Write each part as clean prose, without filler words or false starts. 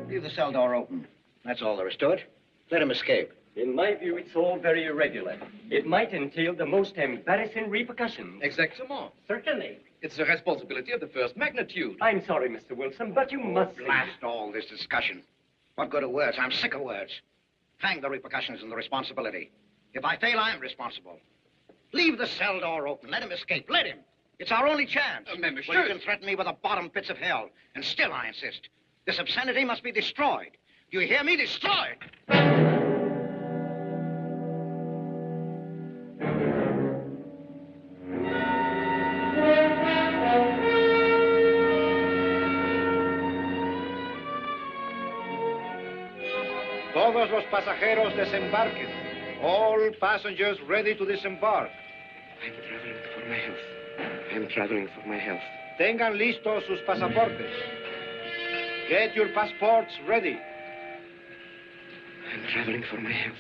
Leave the cell door open. That's all there is to it. Let him escape. In my view, it's all very irregular. It might entail the most embarrassing repercussions. Exactement. Certainly. It's a responsibility of the first magnitude. I'm sorry, Mr. Wilson, but you must... Blast all this discussion. What good are words? I'm sick of words. Hang the repercussions and the responsibility. If I fail, I'm responsible. Leave the cell door open. Let him escape. Let him. It's our only chance. Monsieur. Well, you can threaten me with the bottom pits of hell, and still I insist. This obscenity must be destroyed. Do you hear me? Destroyed. Todos los pasajeros desembarquen. All passengers ready to disembark. I'm traveling for my health. I'm traveling for my health. Tengan listos sus pasaportes. Get your passports ready. I'm traveling for my health.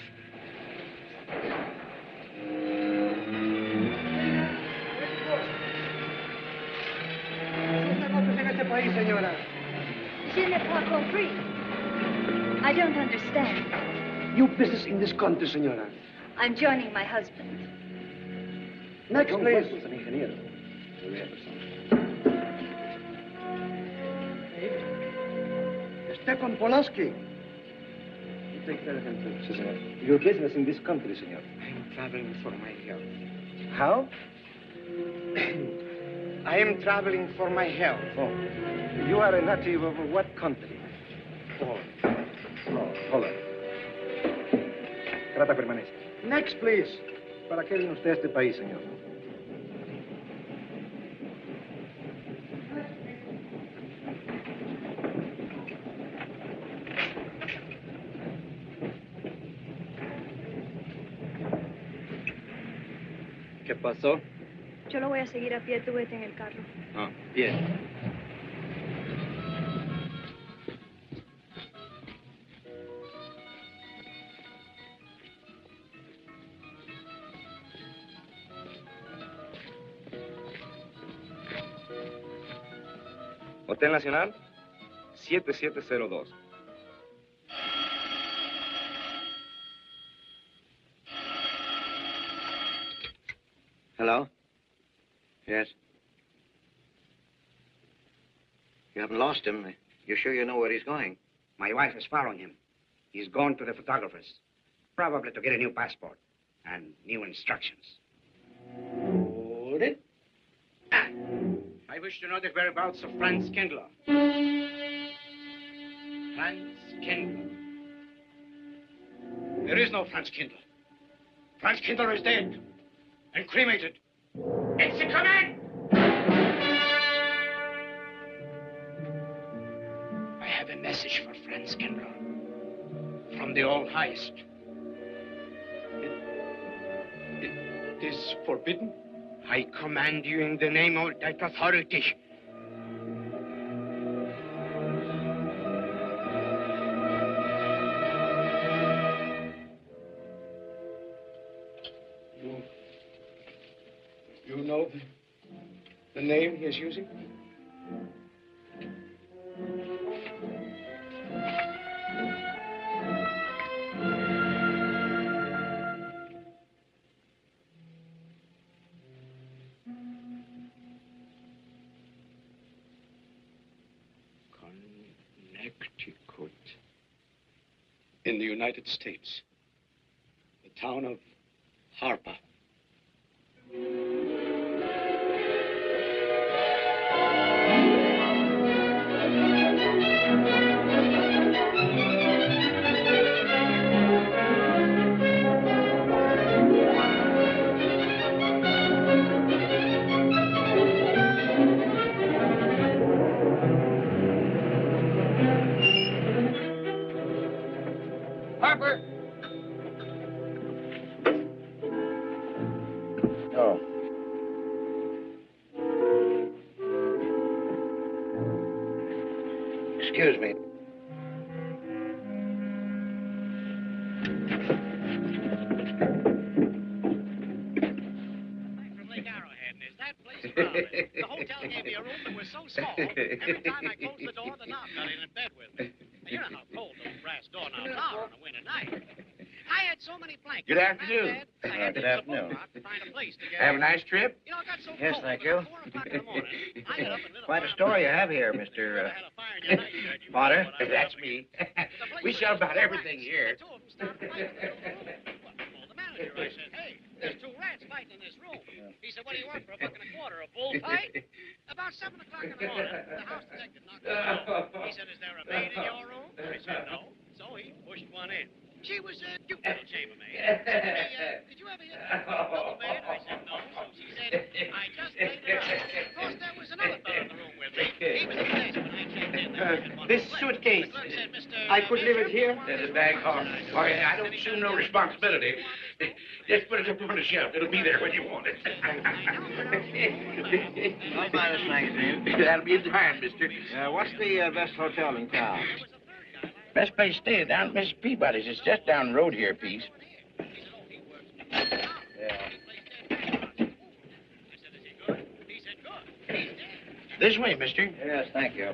Je n'ai pas compris. I don't understand. New business in this country, senora. I'm joining my husband. Next, please. Stepan Polaski. You take care of him, too, senor. Your business in this country, senor. I'm traveling for my health. How? I am traveling for my health. Oh. You are a native of what country? Oh, Holland. Trata permanece. Next, please. ¿Para qué viene usted a este país, señor? ¿Qué pasó? Yo lo voy a seguir a pie, tú vete en el carro. Ah, bien. Hotel Nacional, 7702. Hello? Yes? You haven't lost him. You're sure you know where he's going? My wife is following him. He's gone to the photographer's, probably to get a new passport and new instructions. Hold it. I wish to know the whereabouts of Franz Kindler. Franz Kindler. There is no Franz Kindler. Franz Kindler is dead and cremated. It's a command! I have a message for Franz Kindler from the All-Highest. It is forbidden? I command you in the name of that authority. You know the name he is using? Connecticut. In the United States. The town of Harper. Harper! Oh. Excuse me. From Lake Arrowhead, is that place crowded? The hotel gave me a room that was so small, every time I closed the door, the knob got in bed with me. And you know how cold those brass doorknobs are on a winter night. I had so many blankets. Good afternoon. I had Good to afternoon. to find a place to get Have a nice trip? You know, it got so Yes, cold. thank that you. at 4 o'clock in the morning, I got up and lit a Quite a fire story you in my have here, bedroom. Mr. I had a fire in your night bed, you Potter. know, but I was That's up me. against it. The place We was sell full about of everything rats. here. The two of them started fighting in the room. Well, I told the manager, I said, hey, there's 2 rats fighting in this room. He said, what do you want for $1.25? A bullfight? About 7 o'clock in the morning, the house detective knocked on the door. He said, is there a maid in your room? I said, no. So he pushed one in. She was a cute little chambermaid. She said, hey, did you ever hear the double bed? I said, no. So she said, I just laid it out. Of course, there was another fellow in the room with me. He was at the desk when I checked in. There was one This left. suitcase. The clerk said, Mr. I could leave it here. There's a bag off. Oh, yeah, I don't assume no responsibility. Just put it up on the shelf. It'll be there when you want it. I'll buy this magazine. That'll be in time, mister. What's the best hotel in town? Best place to stay down at Mrs. Peabody's. It's just down the road here a piece. Yeah. This way, mister. Yes, thank you.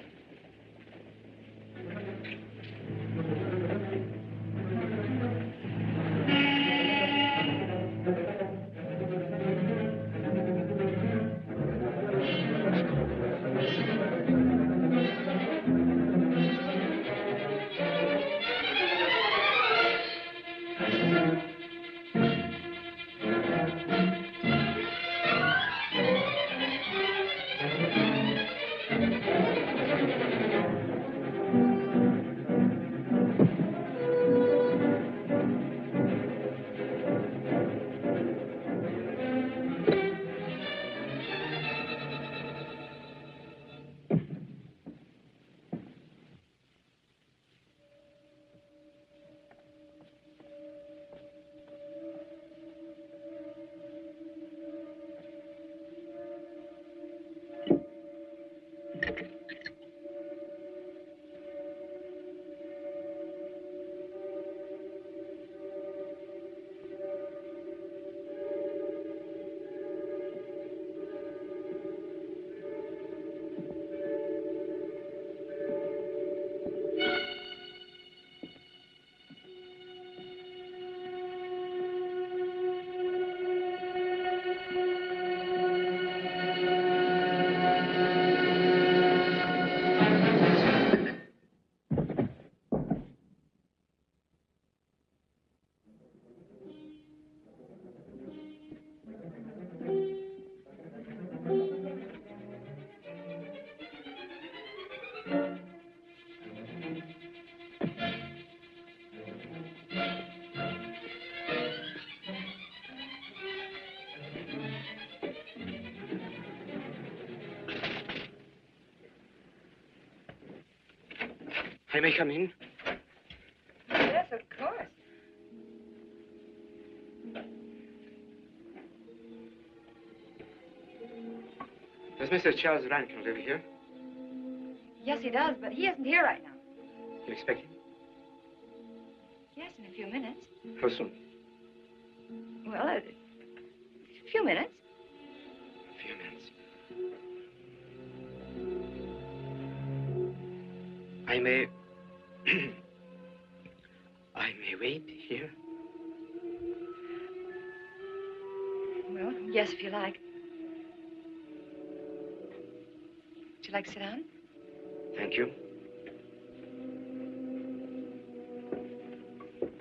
I may come in? Yes, of course. Does Mr. Charles Rankin live here? Yes, he does, but he isn't here right now. You expect him? Yes, in a few minutes. How soon? Well, a few minutes. A few minutes. I may... I may wait here? Well, yes, if you like. Would you like to sit down? Thank you.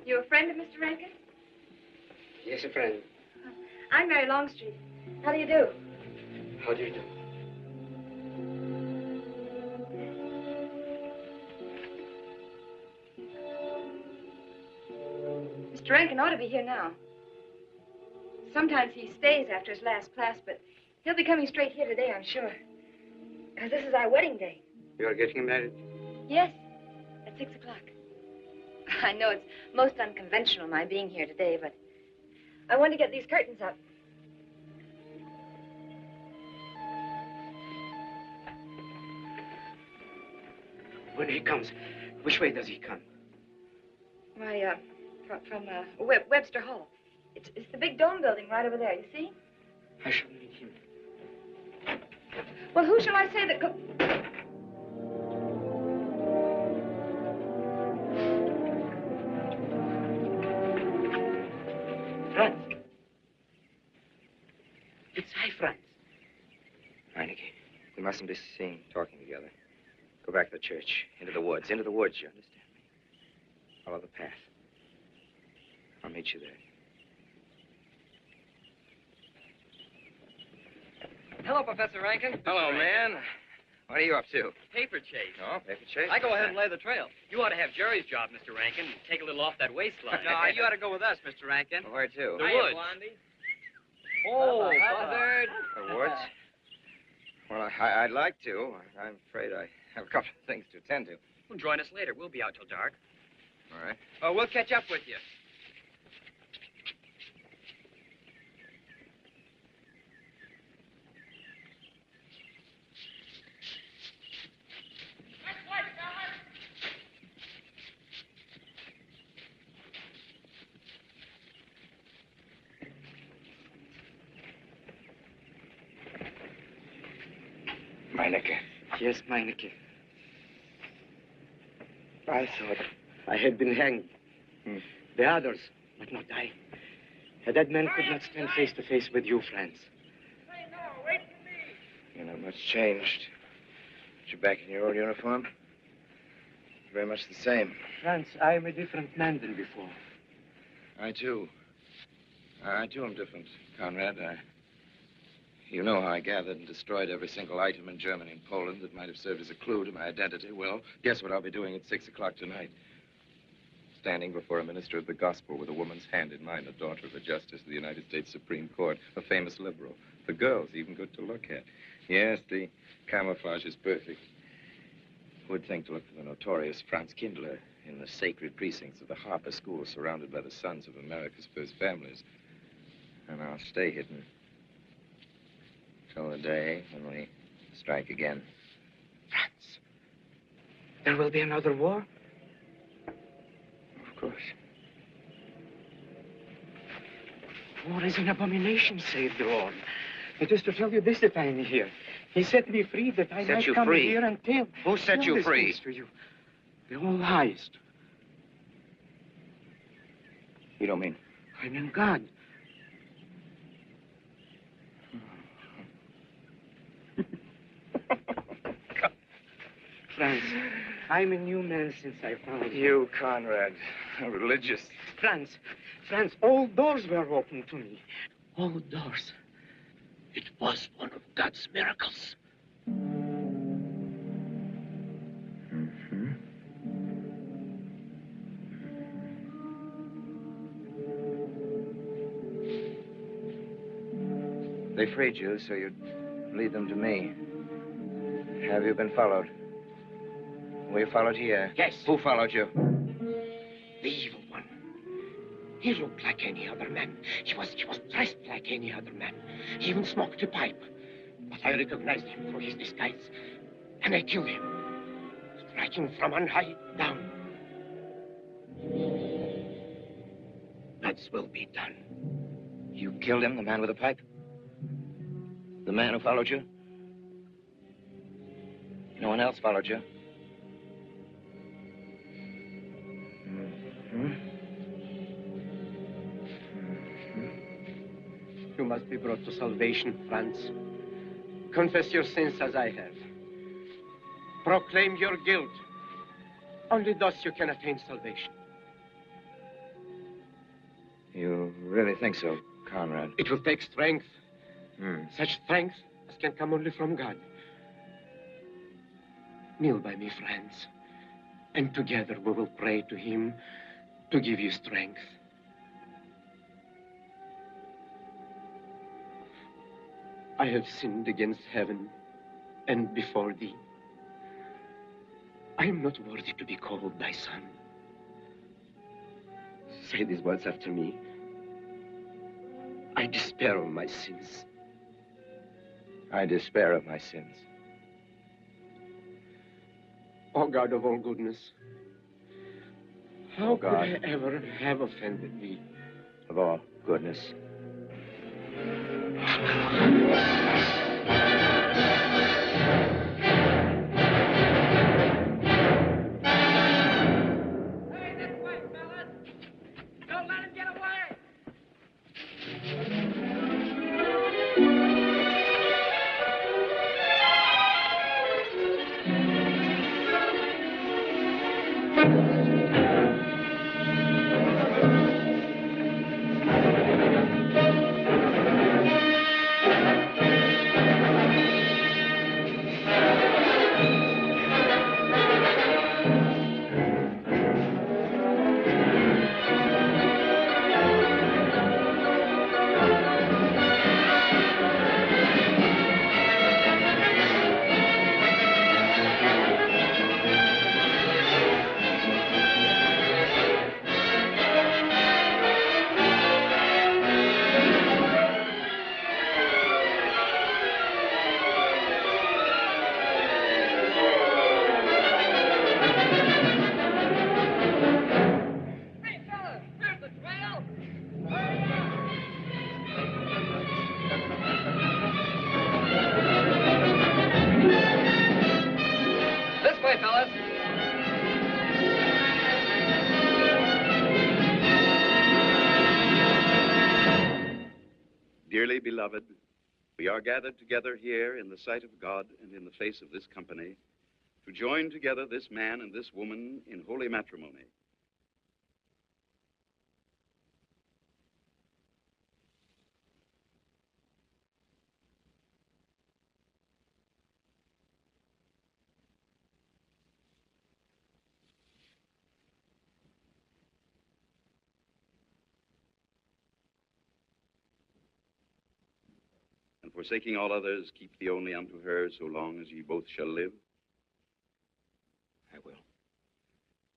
You a friend of Mr. Rankin? Yes, a friend. I'm Mary Longstreet. How do you do? How do you do? Mr. Rankin ought to be here now. Sometimes he stays after his last class, but he'll be coming straight here today, I'm sure. Because this is our wedding day. You are getting married? Yes, at 6 o'clock. I know it's most unconventional, my being here today, but I want to get these curtains up. When he comes, which way does he come? Why, from Webster Hall. It's the big dome building right over there, you see? I shall meet him. Well, who shall I say that could... Franz. It's I, Franz. Heineke, we mustn't be seen talking together. Go back to the church. Into the woods, you understand me? Follow the path. I'll meet you there. Hello, Professor Rankin. Hello, man. What are you up to? Paper chase. Oh, paper chase? I go ahead and lay the trail. You ought to have Jerry's job, Mr. Rankin. Take a little off that waistline. No, you ought to go with us, Mr. Rankin. Well, where to? The woods. Oh, buzzard. The woods? Well, I'd like to. I'm afraid I have a couple of things to attend to. Well, join us later. We'll be out till dark. All right. Oh, we'll catch up with you. Meineke. Yes, Meineke. I thought I had been hanged. The others, but not I. A dead man could not stand face to face with you, Franz. You're not much changed. But you're back in your old uniform. Very much the same. Franz, I am a different man than before. I, too. I, too, am different, Conrad. You know how I gathered and destroyed every single item in Germany and Poland that might have served as a clue to my identity. Well, guess what I'll be doing at 6 o'clock tonight? Standing before a minister of the gospel with a woman's hand in mine, a daughter of a justice of the United States Supreme Court, a famous liberal. The girl's even good to look at. Yes, the camouflage is perfect. Who would think to look for the notorious Franz Kindler in the sacred precincts of the Harper School, surrounded by the sons of America's first families? And I'll stay hidden till the day when we strike again. Franz, there will be another war? Of course. War is an abomination, saved the Lord. It is to tell you this that I am here. He set me free that I might come here and tell. Who set you free? To you. The all highest. You don't mean? I mean God. Franz, I'm a new man since I found you. You, Conrad, a religious. Franz, all doors were open to me. All doors. It was one of God's miracles. They freed you so you'd lead them to me. Have you been followed? Were you followed here? Yes. Who followed you? The evil one. He looked like any other man. He was dressed like any other man. He even smoked a pipe. But I recognized him through his disguise. And I killed him, striking from on high down. God's will be done. You killed him, the man with the pipe? The man who followed you? No one else followed you? You must be brought to salvation, Franz. Confess your sins as I have. Proclaim your guilt. Only thus you can attain salvation. You really think so, Conrad? It will take strength. Such strength as can come only from God. Kneel by me, Franz. And together we will pray to him to give you strength. I have sinned against heaven and before thee. I am not worthy to be called thy son. Say these words after me. I despair of my sins. I despair of my sins. O God of all goodness, how could I ever have offended thee? Of all goodness. beloved, we are gathered together here in the sight of God and in the face of this company to join together this man and this woman in holy matrimony. And forsaking all others, keep thee only unto her, so long as ye both shall live. I will.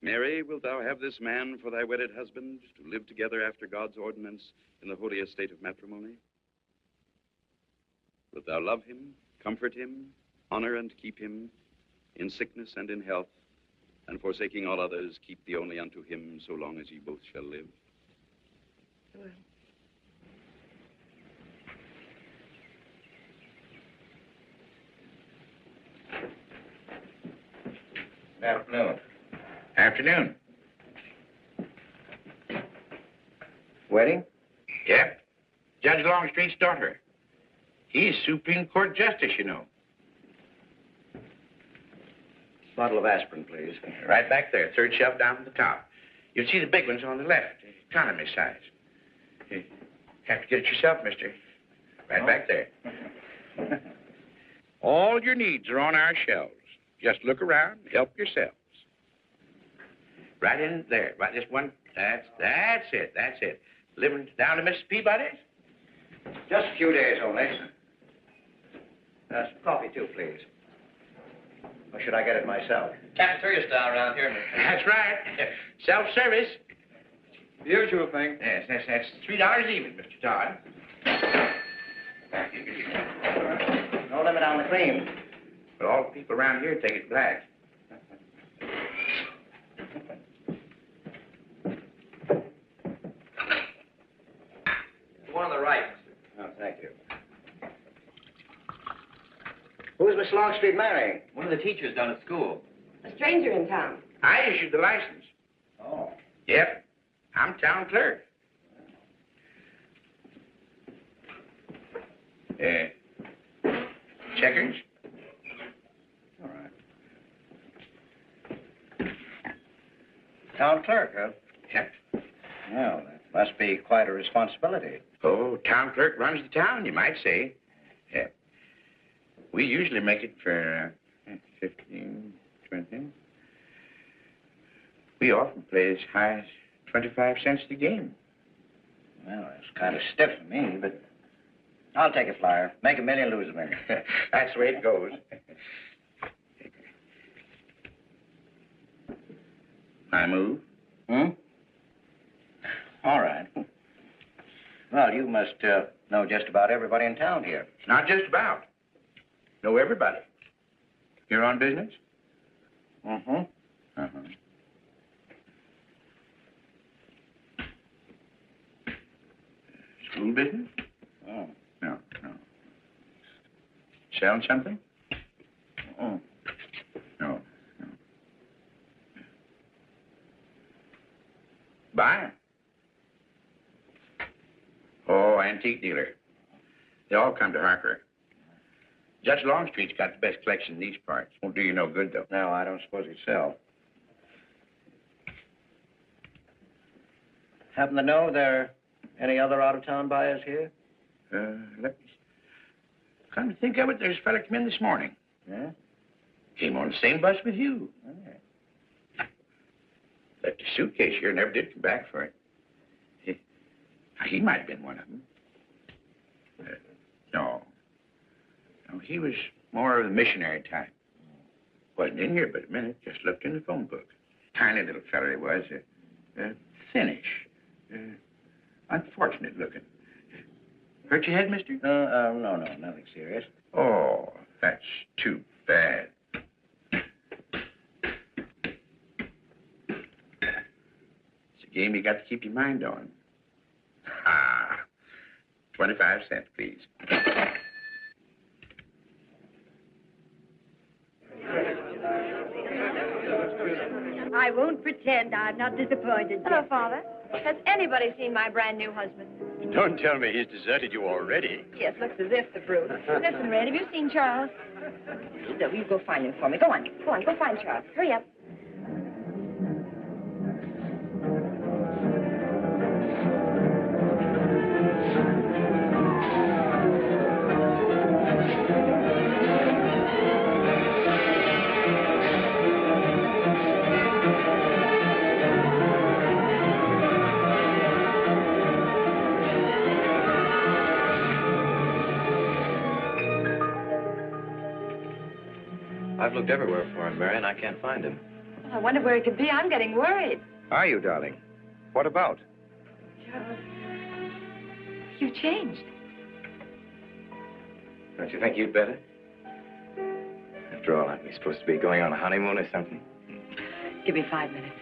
Mary, wilt thou have this man for thy wedded husband, to live together after God's ordinance in the holy estate of matrimony? Wilt thou love him, comfort him, honor and keep him, in sickness and in health, and forsaking all others, keep thee only unto him, so long as ye both shall live? I will. Good afternoon. Afternoon. Wedding? Yep. Judge Longstreet's daughter. He's Supreme Court Justice, you know. Bottle of aspirin, please. Right back there, third shelf down from the top. You'll see the big ones on the left, economy size. You have to get it yourself, mister. Right back there. All your needs are on our shelves. Just look around, help yourselves. Right in there, right this one. That's it. Living down to Mrs. Peabody's? Just a few days only. Some coffee, too, please. Or should I get it myself? Cafeteria style around here, mister. That's right. Self-service. Usual thing. Yes, that's $3 even, Mr. Todd. No limit on the cream. But all the people around here take it black. The one on the right, mister. Oh, thank you. Who's Miss Longstreet marrying? One of the teachers down at school. A stranger in town. I issued the license. Oh. Yep. I'm town clerk. Checkers? All right. Town clerk, huh? Yep. Well, that must be quite a responsibility. Oh, town clerk runs the town, you might say. Yeah. We usually make it for 15, 20. We often play as high as 25 cents a game. Well, that's kind of stiff for me, but I'll take a flyer. Make $1 million, lose $1 million. That's the way it goes. I move. All right. Well, you must know just about everybody in town here. Not just about. Know everybody. You're on business? School business? Oh. No. Selling something? No. Buying? Oh, antique dealer. They all come to Harker. Judge Longstreet's got the best collection in these parts. Won't do you no good, though. No, I don't suppose he'd sell. Happen to know there are any other out-of-town buyers here? Let me... Come to think of it, there's a fella come in this morning. Yeah? Came on the same bus with you. Oh. Left his suitcase here, never did come back for it. He might have been one of them. No, he was more of the missionary type. Wasn't in here but a minute, just looked in the phone book. Tiny little fella he was, thinnish, unfortunate looking. Hurt your head, mister? No, nothing serious. Oh, that's too bad. It's a game you got to keep your mind on. 25 cents, please. I won't pretend I'm not disappointed. Hello, Father. Has anybody seen my brand new husband? Don't tell me he's deserted you already. Yes, looks as if, the brute. Listen, Red, have you seen Charles? No, you go find him for me. Go on, go find Charles. Hurry up. I've looked everywhere for him, Mary, and I can't find him. I wonder where he could be. I'm getting worried. Are you, darling? What about? Charles, you've changed. Don't you think you'd better? After all, aren't we supposed to be going on a honeymoon or something? Give me 5 minutes.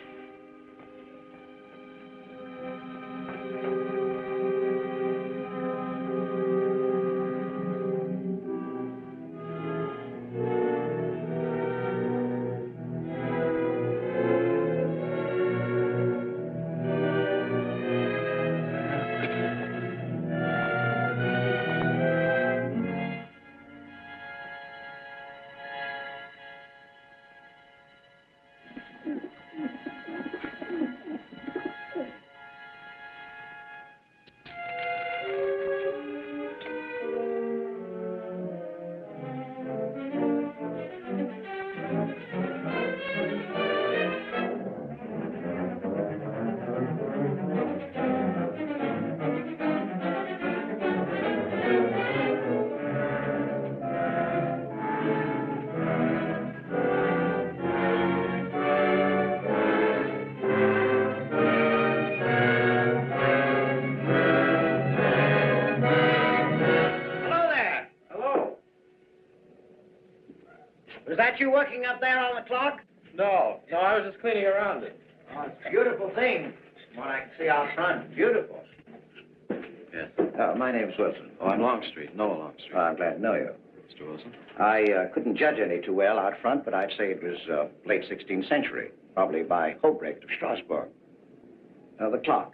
Was that you working up there on the clock? No, I was just cleaning around it. Oh, it's a beautiful thing. From what I can see out front. Beautiful. Yes. My name's Wilson. Oh, I'm Longstreet, Noah Longstreet. I'm glad to know you. Mr. Wilson? I couldn't judge any too well out front, but I'd say it was late 16th century, probably by Hobrecht of Strasbourg. The clock.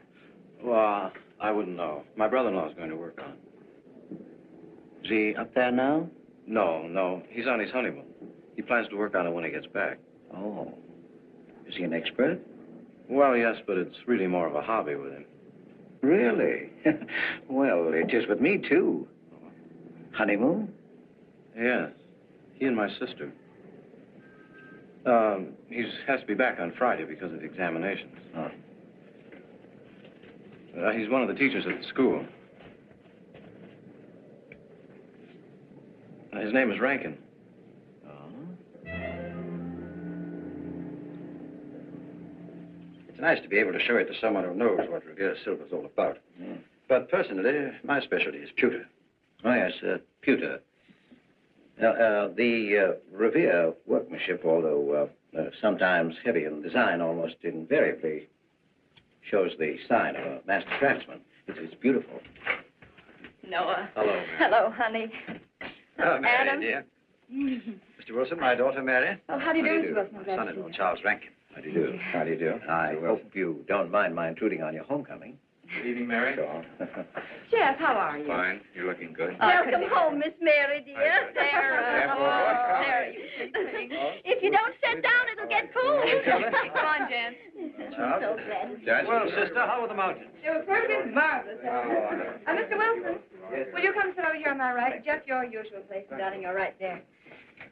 Well, I wouldn't know. My brother-in-law's going to work on it. Is he up there now? No. He's on his honeymoon. He plans to work on it when he gets back. Oh. Is he an expert? Well, yes, but it's really more of a hobby with him. Really? Well, it is with me, too. Honeymoon? Yes. He and my sister. He has to be back on Friday because of the examinations. Oh. He's one of the teachers at the school. His name is Rankin. It's nice to be able to show it to someone who knows what Revere Silver's all about. Mm. But personally, my specialty is pewter. Oh, yes, pewter. The Revere workmanship, although sometimes heavy in design, almost invariably shows the sign of a master craftsman. It's beautiful. Noah. Hello, Mary. Hello, honey. Oh, Mary, Adam. dear. Mr. Wilson, my daughter, Mary. Oh, how do you do, Mr. Wilson? My son-in-law, Charles Rankin. How do you do? How do you do? I hope you don't mind my intruding on your homecoming. Good evening, Mary. Sure. Jeff, how are you? Fine. You're looking good. Welcome home, Miss Mary, dear. Sarah. There, you sweet thing. If you don't sit down, it'll get cold. Come on, Jen. Charles? So glad. Judge? Well, sister, how were the mountains? They were perfectly marvelous. Mr. Wilson, will you come sit over here on my right? Jeff, your usual place, and darling, you're right there.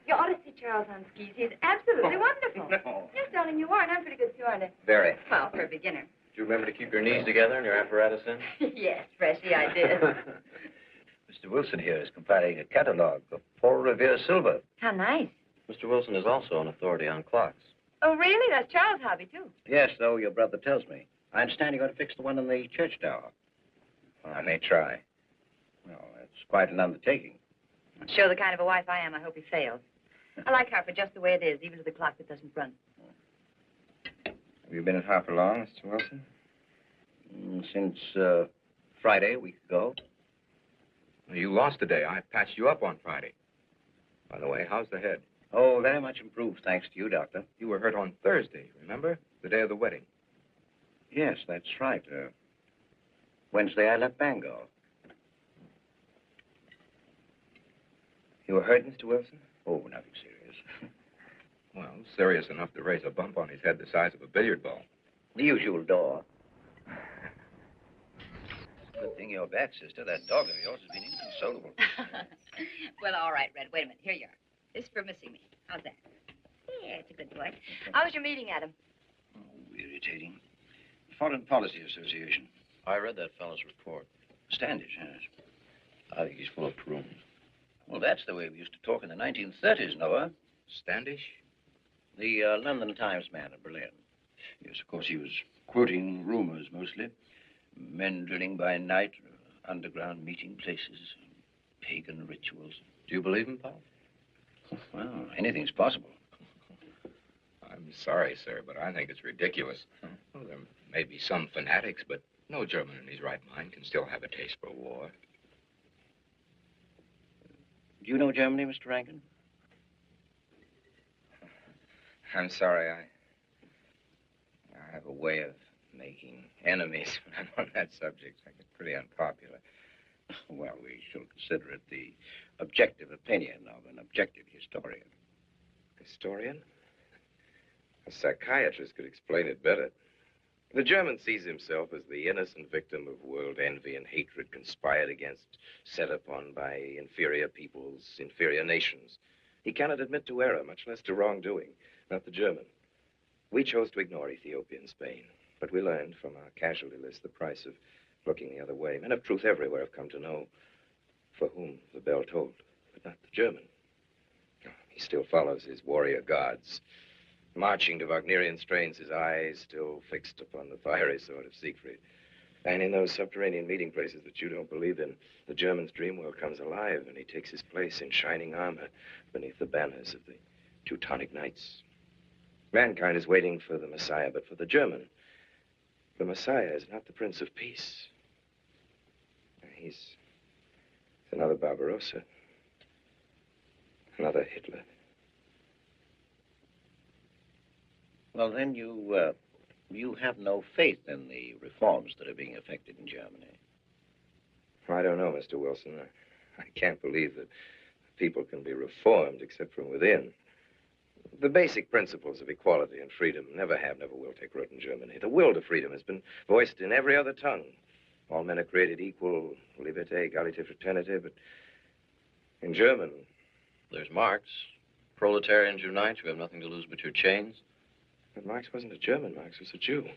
You ought to see Charles on skis. He's absolutely wonderful. No. Yes, darling, you are, and I'm pretty good too, aren't I? Very. Well, for a beginner. Do you remember to keep your knees together and your apparatus in? Yes, Freshy, I did. Mr. Wilson here is compiling a catalogue of Paul Revere silver. How nice. Mr. Wilson is also an authority on clocks. Oh, really? That's Charles' hobby, too. Yes, so your brother tells me. I understand you're going to fix the one in the church tower. Well, I may try. Well, it's quite an undertaking. Show the kind of a wife I am, I hope he fails. I like Harper just the way it is, even to the clock that doesn't run. Have you been at Harper long, Mr. Wilson? Since Friday, a week ago. You lost a day. I patched you up on Friday. By the way, how's the head? Oh, very much improved, thanks to you, Doctor. You were hurt on Thursday, remember? The day of the wedding. Yes, that's right. Wednesday I left Bangor. You were hurt, Mr. Wilson? Oh, nothing serious. Well, serious enough to raise a bump on his head the size of a billiard ball. The usual door. Good thing you're back, sister. That dog of yours has been inconsolable. Well, all right, Red. Wait a minute. Here you are. This is for missing me. How's that? Yeah, it's a good boy. How was your meeting, Adam? Oh, irritating. Foreign Policy Association. I read that fellow's report. Standish, yes. I think he's full of prunes. Well, that's the way we used to talk in the 1930s, Noah. Standish? The London Times man in Berlin. Yes, of course, he was quoting rumors mostly. Men drilling by night, underground meeting places, pagan rituals. Do you believe him, Paul? Well, anything's possible. I'm sorry, sir, but I think it's ridiculous. Well, there may be some fanatics, but no German in his right mind can still have a taste for war. Do you know Germany, Mr. Rankin? I'm sorry, I have a way of making enemies when I'm on that subject. I get pretty unpopular. Well, we shall consider it the objective opinion of an objective historian. Historian? A psychiatrist could explain it better. The German sees himself as the innocent victim of world envy and hatred conspired against, set upon by inferior peoples, inferior nations. He cannot admit to error, much less to wrongdoing. Not the German. We chose to ignore Ethiopia and Spain, but we learned from our casualty list the price of looking the other way. Men of truth everywhere have come to know for whom the bell tolled, but not the German. He still follows his warrior gods. Marching to Wagnerian strains, his eyes still fixed upon the fiery sword of Siegfried. And in those subterranean meeting places that you don't believe in, the German's dream world comes alive, and he takes his place in shining armor beneath the banners of the Teutonic Knights. Mankind is waiting for the Messiah, but for the German, the Messiah is not the Prince of Peace. He's another Barbarossa, another Hitler. Well, then you have no faith in the reforms that are being effected in Germany. I don't know, Mr. Wilson. I can't believe that people can be reformed except from within. The basic principles of equality and freedom never have, never will take root in Germany. The will to freedom has been voiced in every other tongue. All men are created equal, liberté, égalité, fraternité, but in German... There's Marx. Proletarians unite, you have nothing to lose but your chains. But Marx wasn't a German, Marx was a Jew.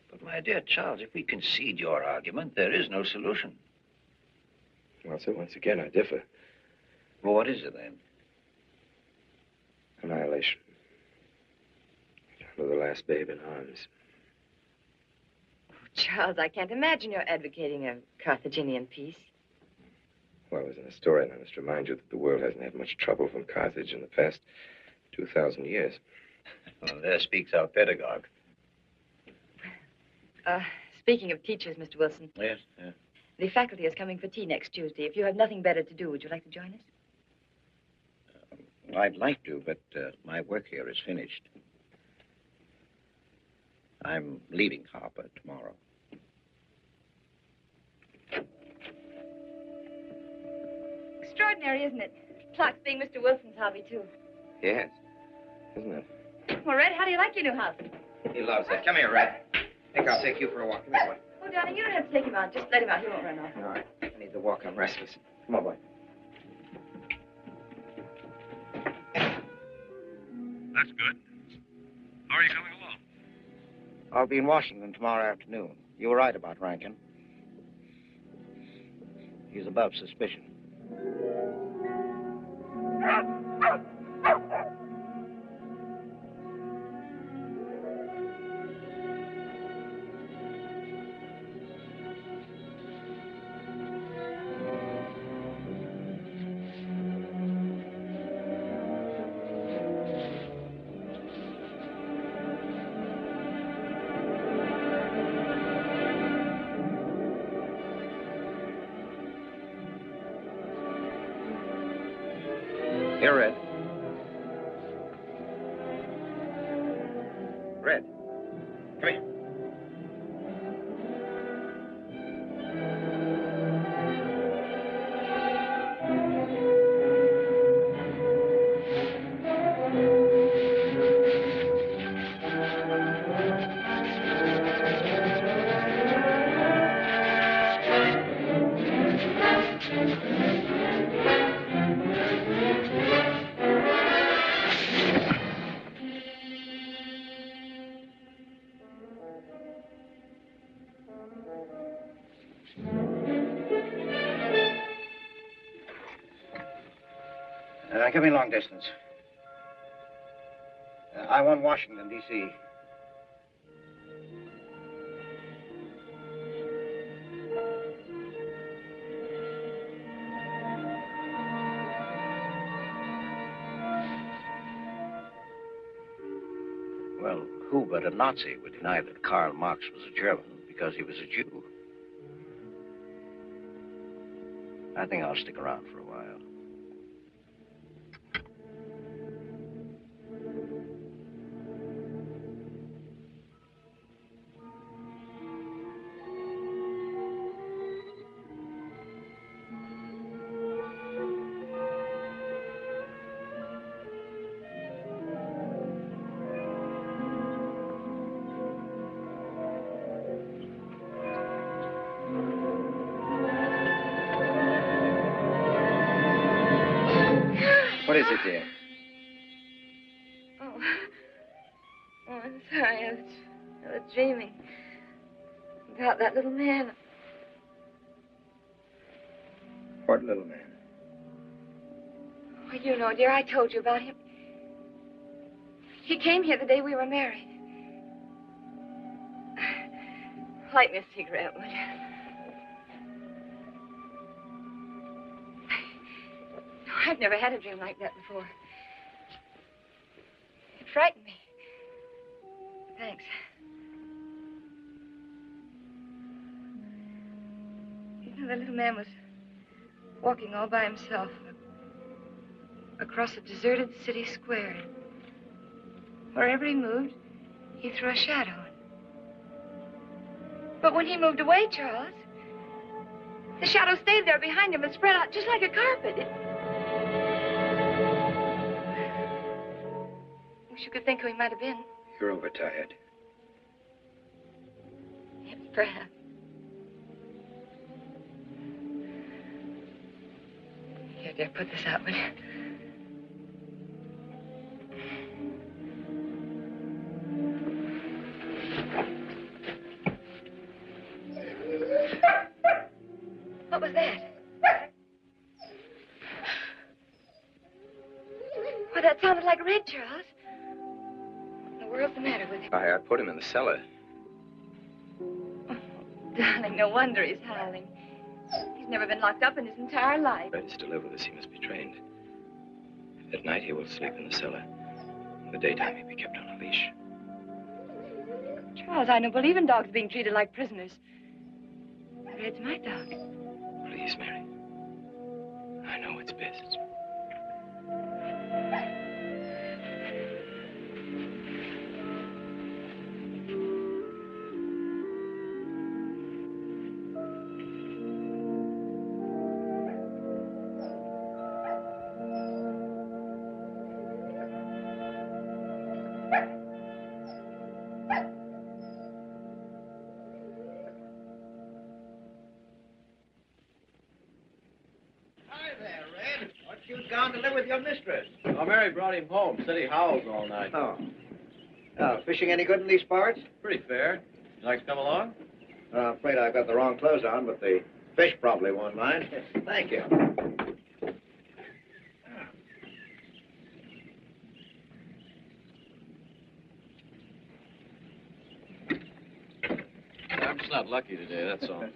But, my dear Charles, if we concede your argument, there is no solution. Well, sir, once again, I differ. Well, what is it, then? Annihilation. Down to the last babe in arms. Charles, I can't imagine you're advocating a Carthaginian peace. Well, as an historian, I must remind you that the world hasn't had much trouble from Carthage in the past 2,000 years. Well, there speaks our pedagogue. Speaking of teachers, Mr. Wilson. Yes, yes. The faculty is coming for tea next Tuesday. If you have nothing better to do, would you like to join us? I'd like to, but my work here is finished. I'm leaving Harper tomorrow. Extraordinary, isn't it? Clocks being Mr. Wilson's hobby, too. Yes, isn't it? Well, Red, how do you like your new house? He loves it. Come here, Red. I think I'll take you for a walk. Come here, boy. Oh, darling, you don't have to take him out. Just let him out. He won't run off. All right. I need the walk. I'm restless. Come on, boy. That's good. How are you coming along? I'll be in Washington tomorrow afternoon. You were right about Rankin. He's above suspicion. Here, Red. Red. Come here. give me long distance. I want Washington, D.C. Well, who but a Nazi would deny that Karl Marx was a German because he was a Jew? I think I'll stick around for a while. What is it, dear? Oh, I'm sorry. I was dreaming about that little man. What little man? Well, you know, dear, I told you about him. He came here the day we were married. Light me a cigarette, would you? I've never had a dream like that before. It frightened me. Thanks. You know, the little man was walking all by himself across a deserted city square. Wherever he moved, he threw a shadow. But when he moved away, Charles, the shadow stayed there behind him and spread out just like a carpet. Wish you could think who he might have been. You're overtired. Yes, perhaps. Here, dear, put this out, will you? What was that? Well, that sounded like Red, Charles. What in the world's the matter with him? I put him in the cellar. Darling, no wonder he's howling. He's never been locked up in his entire life. Red is to live with us. He must be trained. At night, he will sleep in the cellar. In the daytime, he'll be kept on a leash. Charles, I don't believe in dogs being treated like prisoners. Red's my dog. Please, Mary. I know what's best. Gone to live with your mistress. Oh, Mary brought him home. Said he howls all night. Oh. Oh, fishing any good in these parts? Pretty fair. You like to come along? I'm afraid I've got the wrong clothes on, but the fish probably won't mind. Thank you. I'm just not lucky today, that's all. Would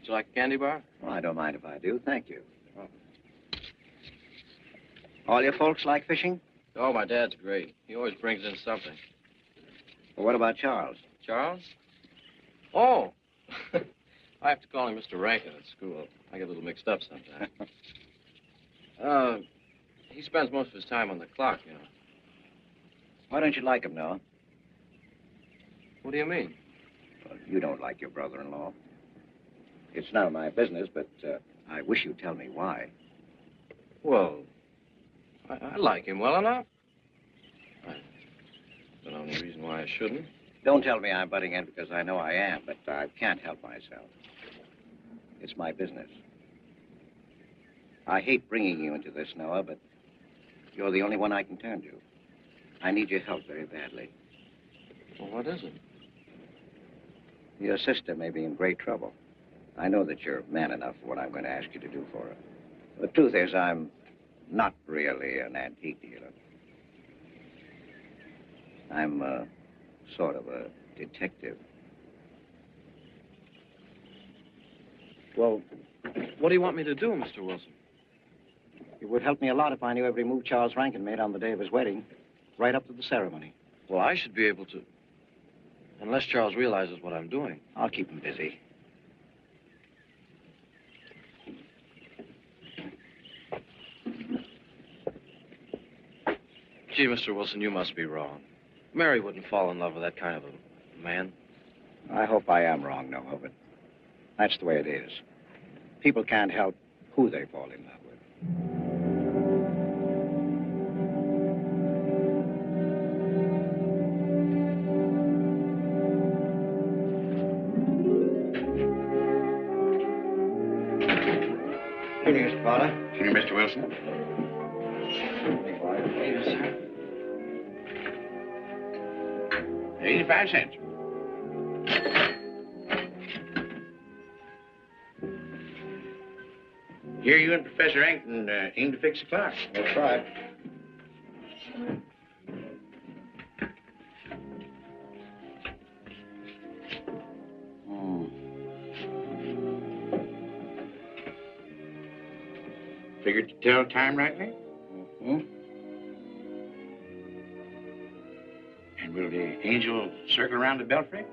you like a candy bar? Well, I don't mind if I do. Thank you. All your folks like fishing? Oh, my dad's great. He always brings in something. Well, what about Charles? Charles? Oh. I have to call him Mr. Rankin at school. I get a little mixed up sometimes. He spends most of his time on the clock, you know. Why don't you like him, Noah? What do you mean? Well, you don't like your brother-in-law. It's none of my business, but I wish you'd tell me why. Well, I like him well enough. I don't know any reason why I shouldn't. Don't tell me I'm butting in because I know I am, but I can't help myself. It's my business. I hate bringing you into this, Noah, but you're the only one I can turn to. I need your help very badly. Well, what is it? Your sister may be in great trouble. I know that you're man enough for what I'm going to ask you to do for her. The truth is, I'm not really an antique dealer. I'm sort of a detective. Well, what do you want me to do, Mr. Wilson? It would help me a lot if I knew every move Charles Rankin made on the day of his wedding, right up to the ceremony. Well, I should be able to. Unless Charles realizes what I'm doing. I'll keep him busy. Gee, Mr. Wilson, you must be wrong. Mary wouldn't fall in love with that kind of a man. I hope I am wrong, Noah, but that's the way it is. People can't help who they fall in love with. Evening, Mr. Potter. Evening, Mr. Wilson. Yes, sir. 85 cents. Here you and Professor Rankin aim to fix the clock. That's right. Figured to tell time rightly? Mm-hmm. And will the angel circle around the belfry?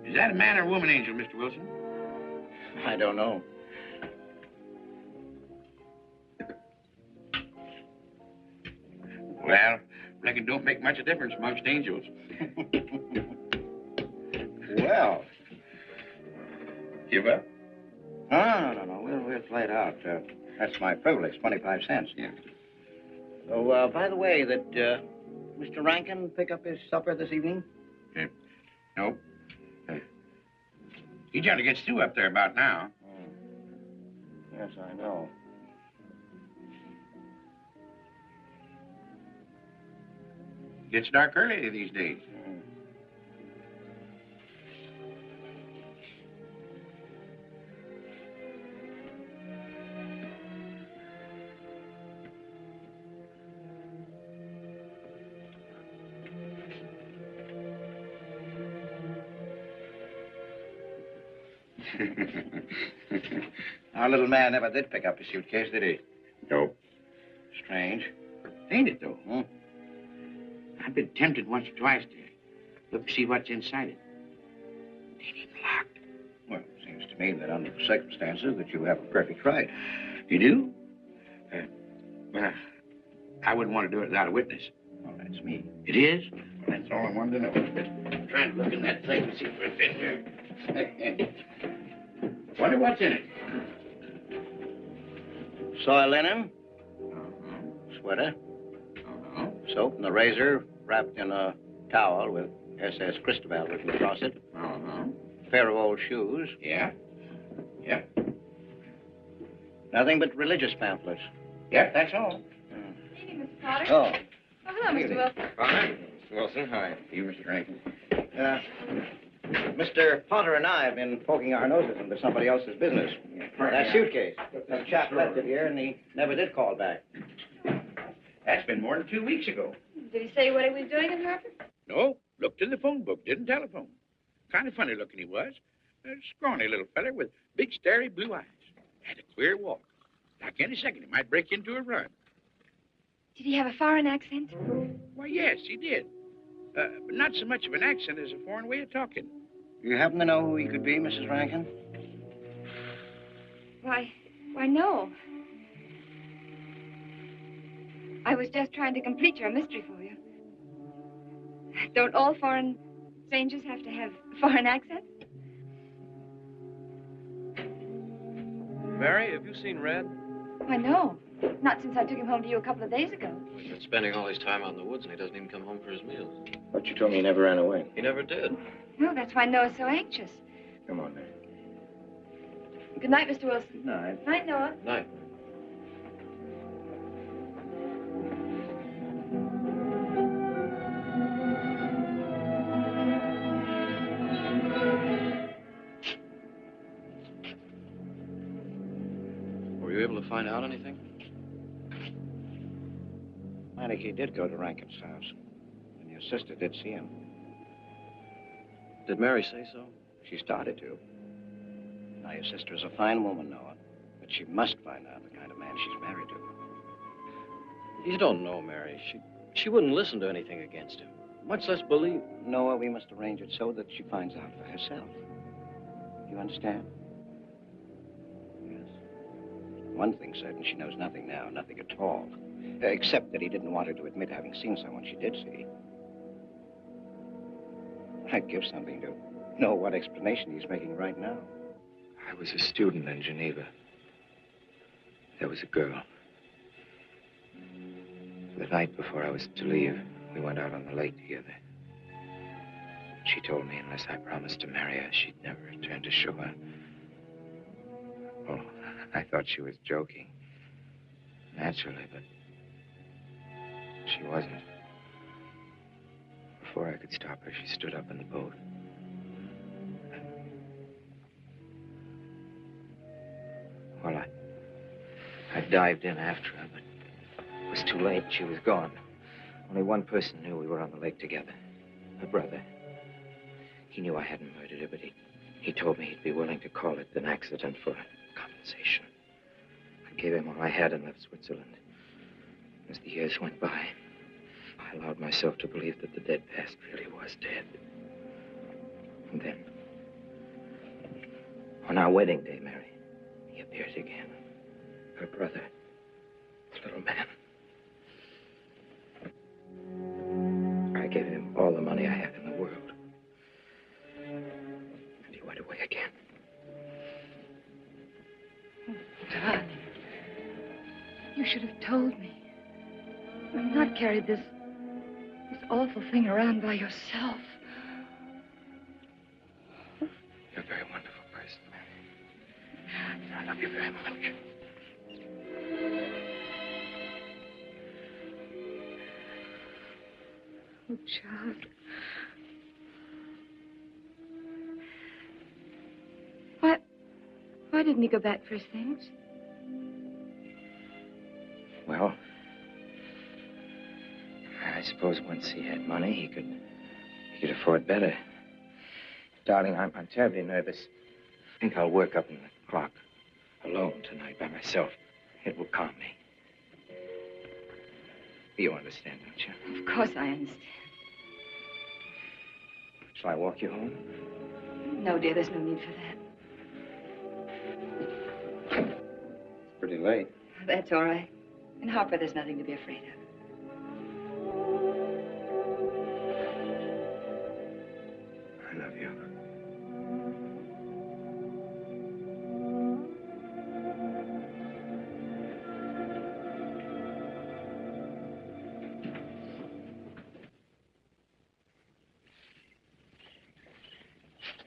Is that a man or a woman angel, Mr. Wilson? I don't know. Well, reckon don't make much of a difference amongst angels. Well. Give up? No. We'll play it out. That's my privilege, 25 cents. Yeah. So, by the way, did Mr. Rankin pick up his supper this evening? No. He generally gets through up there about now. Yes, I know. Gets dark early these days. Our little man never did pick up his suitcase, did he? No. Strange. Ain't it, though? Huh? I've been tempted once or twice to look to see what's inside it. It ain't even locked. Well, it seems to me that under the circumstances that you have a perfect right. You do? Well, I wouldn't want to do it without a witness. Oh, that's me. It is? Well, that's all I wanted to know. I'm trying to look in that thing and see if it's in here. Wonder what's in it. Soil linen. Sweater. Soap and a razor wrapped in a towel with SS Cristobal written across it. Pair of old shoes. Yeah. Nothing but religious pamphlets. Yep, that's all. Evening, Mr. Potter. Oh. Oh, hello, Mr. Wilson. Hi, Mr. Wilson. Hi. You, Mr. Rankin. Mr. Potter and I have been poking our noses into somebody else's business. That suitcase. Some chap left it here, and he never did call back. That's been more than 2 weeks ago. Did he say what he was doing in Harper? No, looked in the phone book, didn't telephone. Kind of funny looking he was. A scrawny little feller with big, starry blue eyes. Had a queer walk. Like any second, he might break into a run. Did he have a foreign accent? Why, yes, he did. But not so much of an accent as a foreign way of talking. You happen to know who he could be, Mrs. Rankin? Why, no. I was just trying to complete your mystery for you. Don't all foreign strangers have to have foreign accents? Mary, have you seen Red? Why, no. Not since I took him home to you a couple of days ago. He's been spending all his time out in the woods, and he doesn't even come home for his meals. But you told me he never ran away. He never did. No, that's why Noah's so anxious. Come on, then. Good night, Mr. Wilson. Good night. Night, Noah. Night. you able to find out anything? He did go to Rankin's house, and your sister did see him. Did Mary say so? She started to. Now, your sister is a fine woman, Noah, but she must find out the kind of man she's married to. You don't know Mary. She wouldn't listen to anything against him, much less believe. Noah, we must arrange it so that she finds out for herself. You understand? Yes. One thing certain, she knows nothing now, nothing at all. Except that he didn't want her to admit having seen someone she did see. I'd give something to know what explanation he's making right now. I was a student in Geneva. There was a girl. The night before I was to leave, we went out on the lake together. She told me unless I promised to marry her, she'd never return to shore. Well, I thought she was joking. Naturally, but she wasn't. Before I could stop her, she stood up in the boat. Well, I dived in after her, but it was too late. She was gone. Only one person knew we were on the lake together. Her brother. He knew I hadn't murdered her, but he told me he'd be willing to call it an accident for compensation. I gave him all I had and left Switzerland. As the years went by, I allowed myself to believe that the dead past really was dead. And then, on our wedding day, Mary, he appeared again. Her brother, the little man. I gave him all the money I had in the world. And he went away again. Darling, you should have told me. And not carried this awful thing around by yourself. You're a very wonderful person, Mary. I love you very much. Oh, Charles. Why didn't he go back for his things? Well, I suppose once he had money, he could afford better. Darling, I'm terribly nervous. I think I'll work up in the clock alone tonight by myself. It will calm me. You understand, don't you? Of course I understand. Shall I walk you home? No, dear, there's no need for that. It's pretty late. That's all right. In Harper, there's nothing to be afraid of. I love you.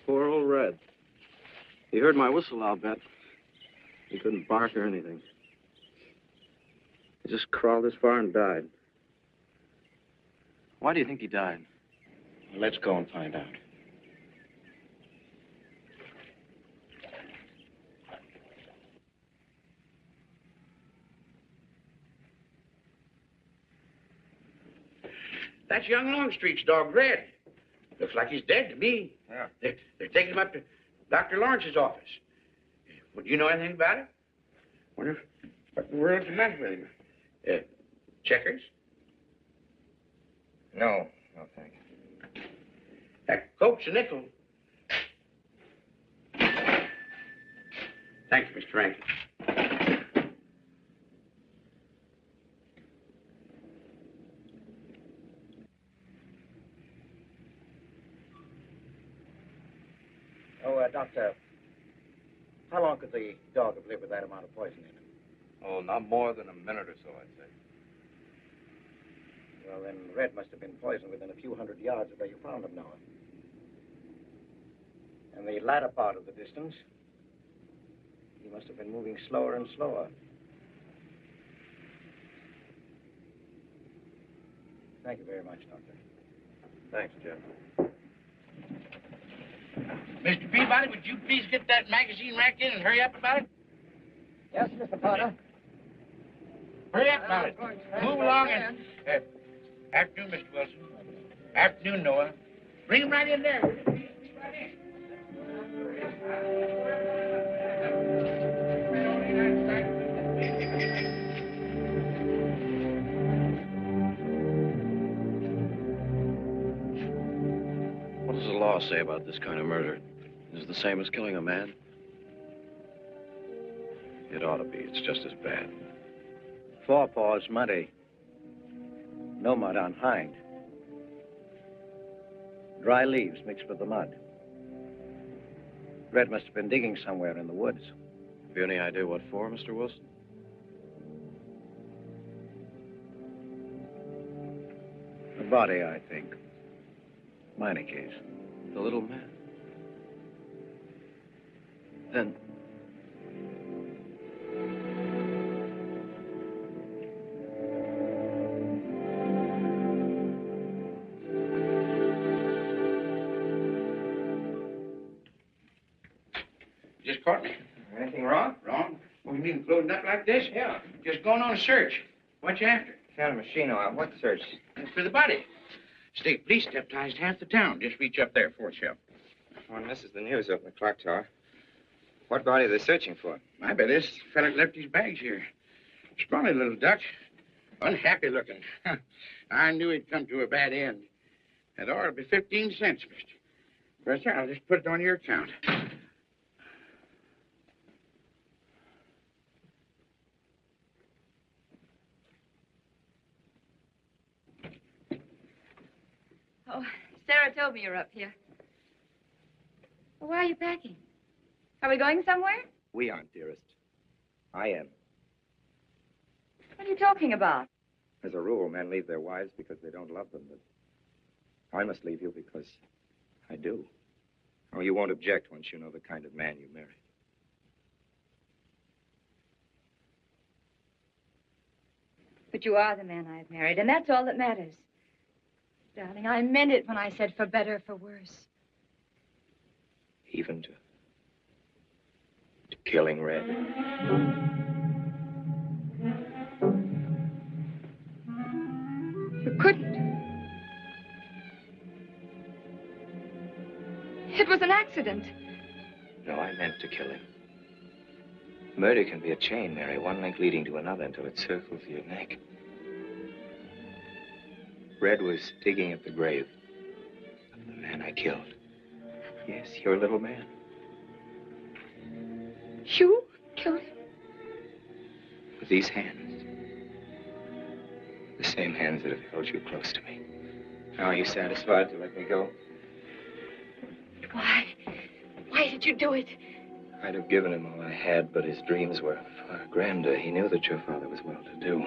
Poor old Red. He heard my whistle, I'll bet. He couldn't bark or anything. He just crawled this far and died. Why do you think he died? Let's go and find out. That's young Longstreet's dog, Red. Looks like he's dead to me. Yeah. They're taking him up to Dr. Lawrence's office. Would you know anything about it? Wonder what in the world's the matter with him? Checkers? No, thank you. That Coke's a nickel. Thank you, Mr. Rankin. Doctor, how long could the dog have lived with that amount of poison in him? Oh, not more than a minute or so, I'd say. Well, then Red must have been poisoned within a few hundred yards of where you found him, Noah. And the latter part of the distance, he must have been moving slower and slower. Thank you very much, Doctor. Thanks, Jeff. Mr. Peabody, would you please get that magazine rack in and hurry up about it? Yes, Mr. Potter. Hurry up, now. Move along and... afternoon, Mr. Wilson. Afternoon, Noah. Bring him right in there. What does the law say about this kind of murder? Is it the same as killing a man? It ought to be. It's just as bad. Forepaws muddy. No mud on hind. Dry leaves mixed with the mud. Red must have been digging somewhere in the woods. Have you any idea what for, Mr. Wilson? The body, I think. Meineke's. The little man. Then... Just caught me. Anything wrong? Wrong? What, you mean loading up like this? Yeah. Just going on a search. What you after? Found a machine on what search? For the body. State police deputized half the town. Just reach up there, fourth shelf. One misses the news up in the clock tower. What body are they searching for? I bet this fella left his bags here. Scrawny little duck. Unhappy looking. I knew he'd come to a bad end. That ought to be 15 cents, mister. Professor, I'll just put it on your account. Oh, Sarah told me you're up here. Well, why are you packing? Are we going somewhere? We aren't, dearest. I am. What are you talking about? As a rule, men leave their wives because they don't love them, but I must leave you because I do. Oh, you won't object once you know the kind of man you married. But you are the man I've married, and that's all that matters. Darling, I meant it when I said for better or for worse. Even to killing Red. You couldn't. It was an accident. No, I meant to kill him. Murder can be a chain, Mary, one link leading to another until it circles your neck. Red was digging at the grave of the man I killed. Yes, your little man. You killed him? With these hands. The same hands that have held you close to me. Now, are you satisfied to let me go? Why? Why did you do it? I'd have given him all I had, but his dreams were far grander. He knew that your father was well-to-do.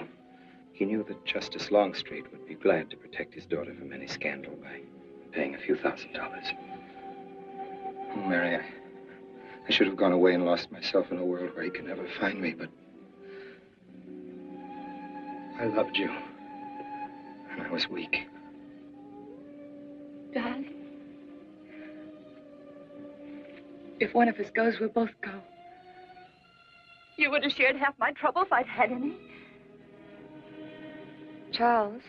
He knew that Justice Longstreet would be glad to protect his daughter from any scandal by paying a few $1,000s. Oh, Mary, I should have gone away and lost myself in a world where he could never find me, but I loved you, and I was weak. Darling, if one of us goes, we'll both go. You would have shared half my trouble if I'd had any. Charles,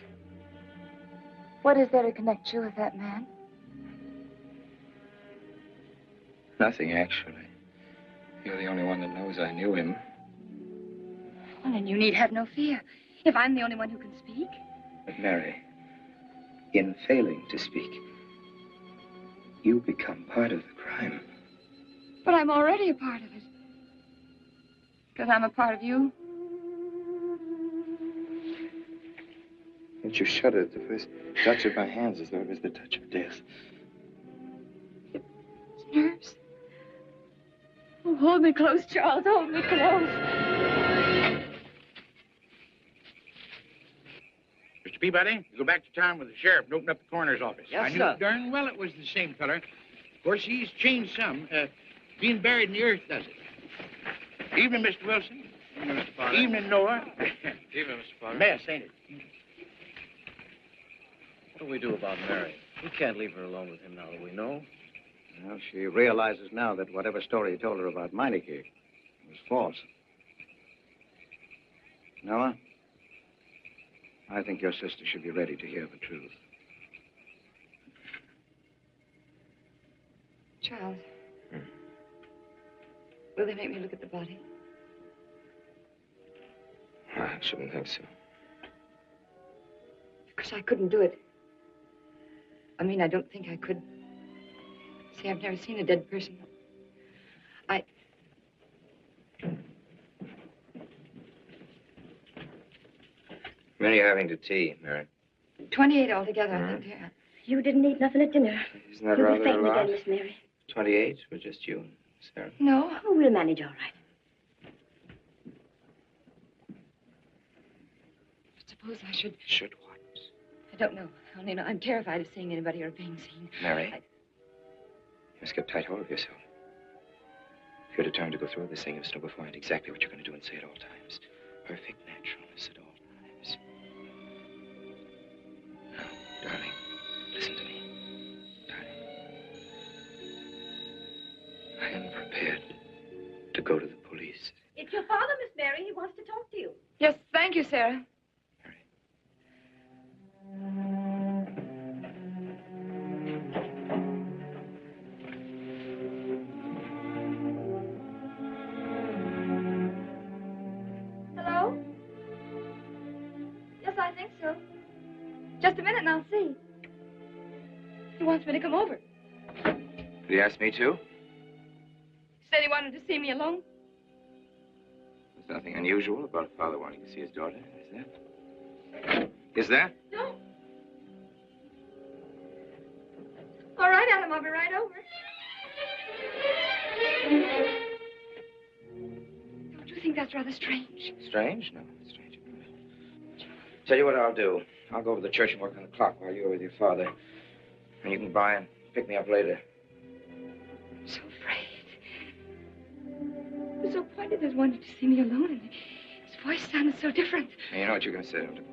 what is there to connect you with that man? Nothing, actually. You're the only one that knows I knew him. Well, then you need have no fear. If I'm the only one who can speak. But, Mary, in failing to speak, you become part of the crime. But I'm already a part of it. Because I'm a part of you. Don't you shudder at the first touch of my hands as though it was the touch of death? It's nerves. Oh, hold me close, Charles. Hold me close. Mr. Peabody, you go back to town with the sheriff and open up the coroner's office. Yes, I knew sir. darn well it was the same feller. Of course, he's changed some. Being buried in the earth does it. Evening, Mr. Wilson. Evening, Mr. Potter. Evening, Noah. Evening, Mr. Potter. Mess, ain't it? What do we do about Mary? We can't leave her alone with him now that we know. Well, she realizes now that whatever story he told her about Meineke was false. Noah, I think your sister should be ready to hear the truth. Charles. Will they make me look at the body? I shouldn't think so. Because I couldn't do it. I mean, I don't think I could. See, I've never seen a dead person. When are you having to tea, Mary? 28 altogether, I think, dear. You didn't eat nothing at dinner. Isn't that You'll rather be fainting a lot? again, Miss Mary. 28 for just you and Sarah. No. Oh, we'll manage all right. Suppose I should... Should what? I don't know. Only know I'm terrified of seeing anybody or being seen. Mary, you must get tight hold of yourself. If you're determined to go through this thing, you must know beforehand exactly what you're going to do and say at all times. Perfect naturalness at all times. Now, darling, listen to me. Darling. I am prepared to go to the police. It's your father, Miss Mary. He wants to talk to you. Yes, thank you, Sarah. Hello? Yes, I think so. Just a minute and I'll see. He wants me to come over. Did he ask me to? Said he wanted to see me alone. There's nothing unusual about a father wanting to see his daughter, is there? Is there? No. All right, Adam, I'll be right over. Don't you think that's rather strange? Strange? No, not strange. Tell you what I'll do. I'll go over to the church and work on the clock while you're with your father. And you can by and pick me up later. I'm so afraid. He was so pointed as wanted to see me alone, and his voice sounded so different. And you know what you're going to say to him?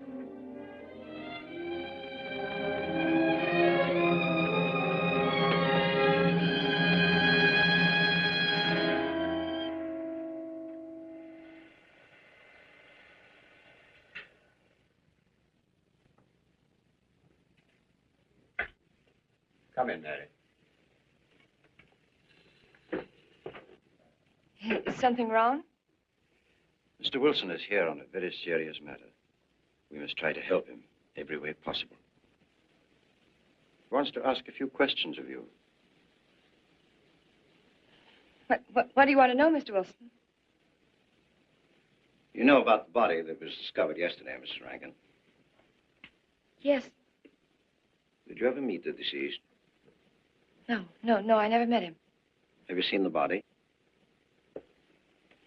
Come in, Mary. Is something wrong? Mr. Wilson is here on a very serious matter. We must try to help him every way possible. He wants to ask a few questions of you. What do you want to know, Mr. Wilson? You know about the body that was discovered yesterday, Mrs. Rankin. Yes. Did you ever meet the deceased? No, I never met him. Have you seen the body?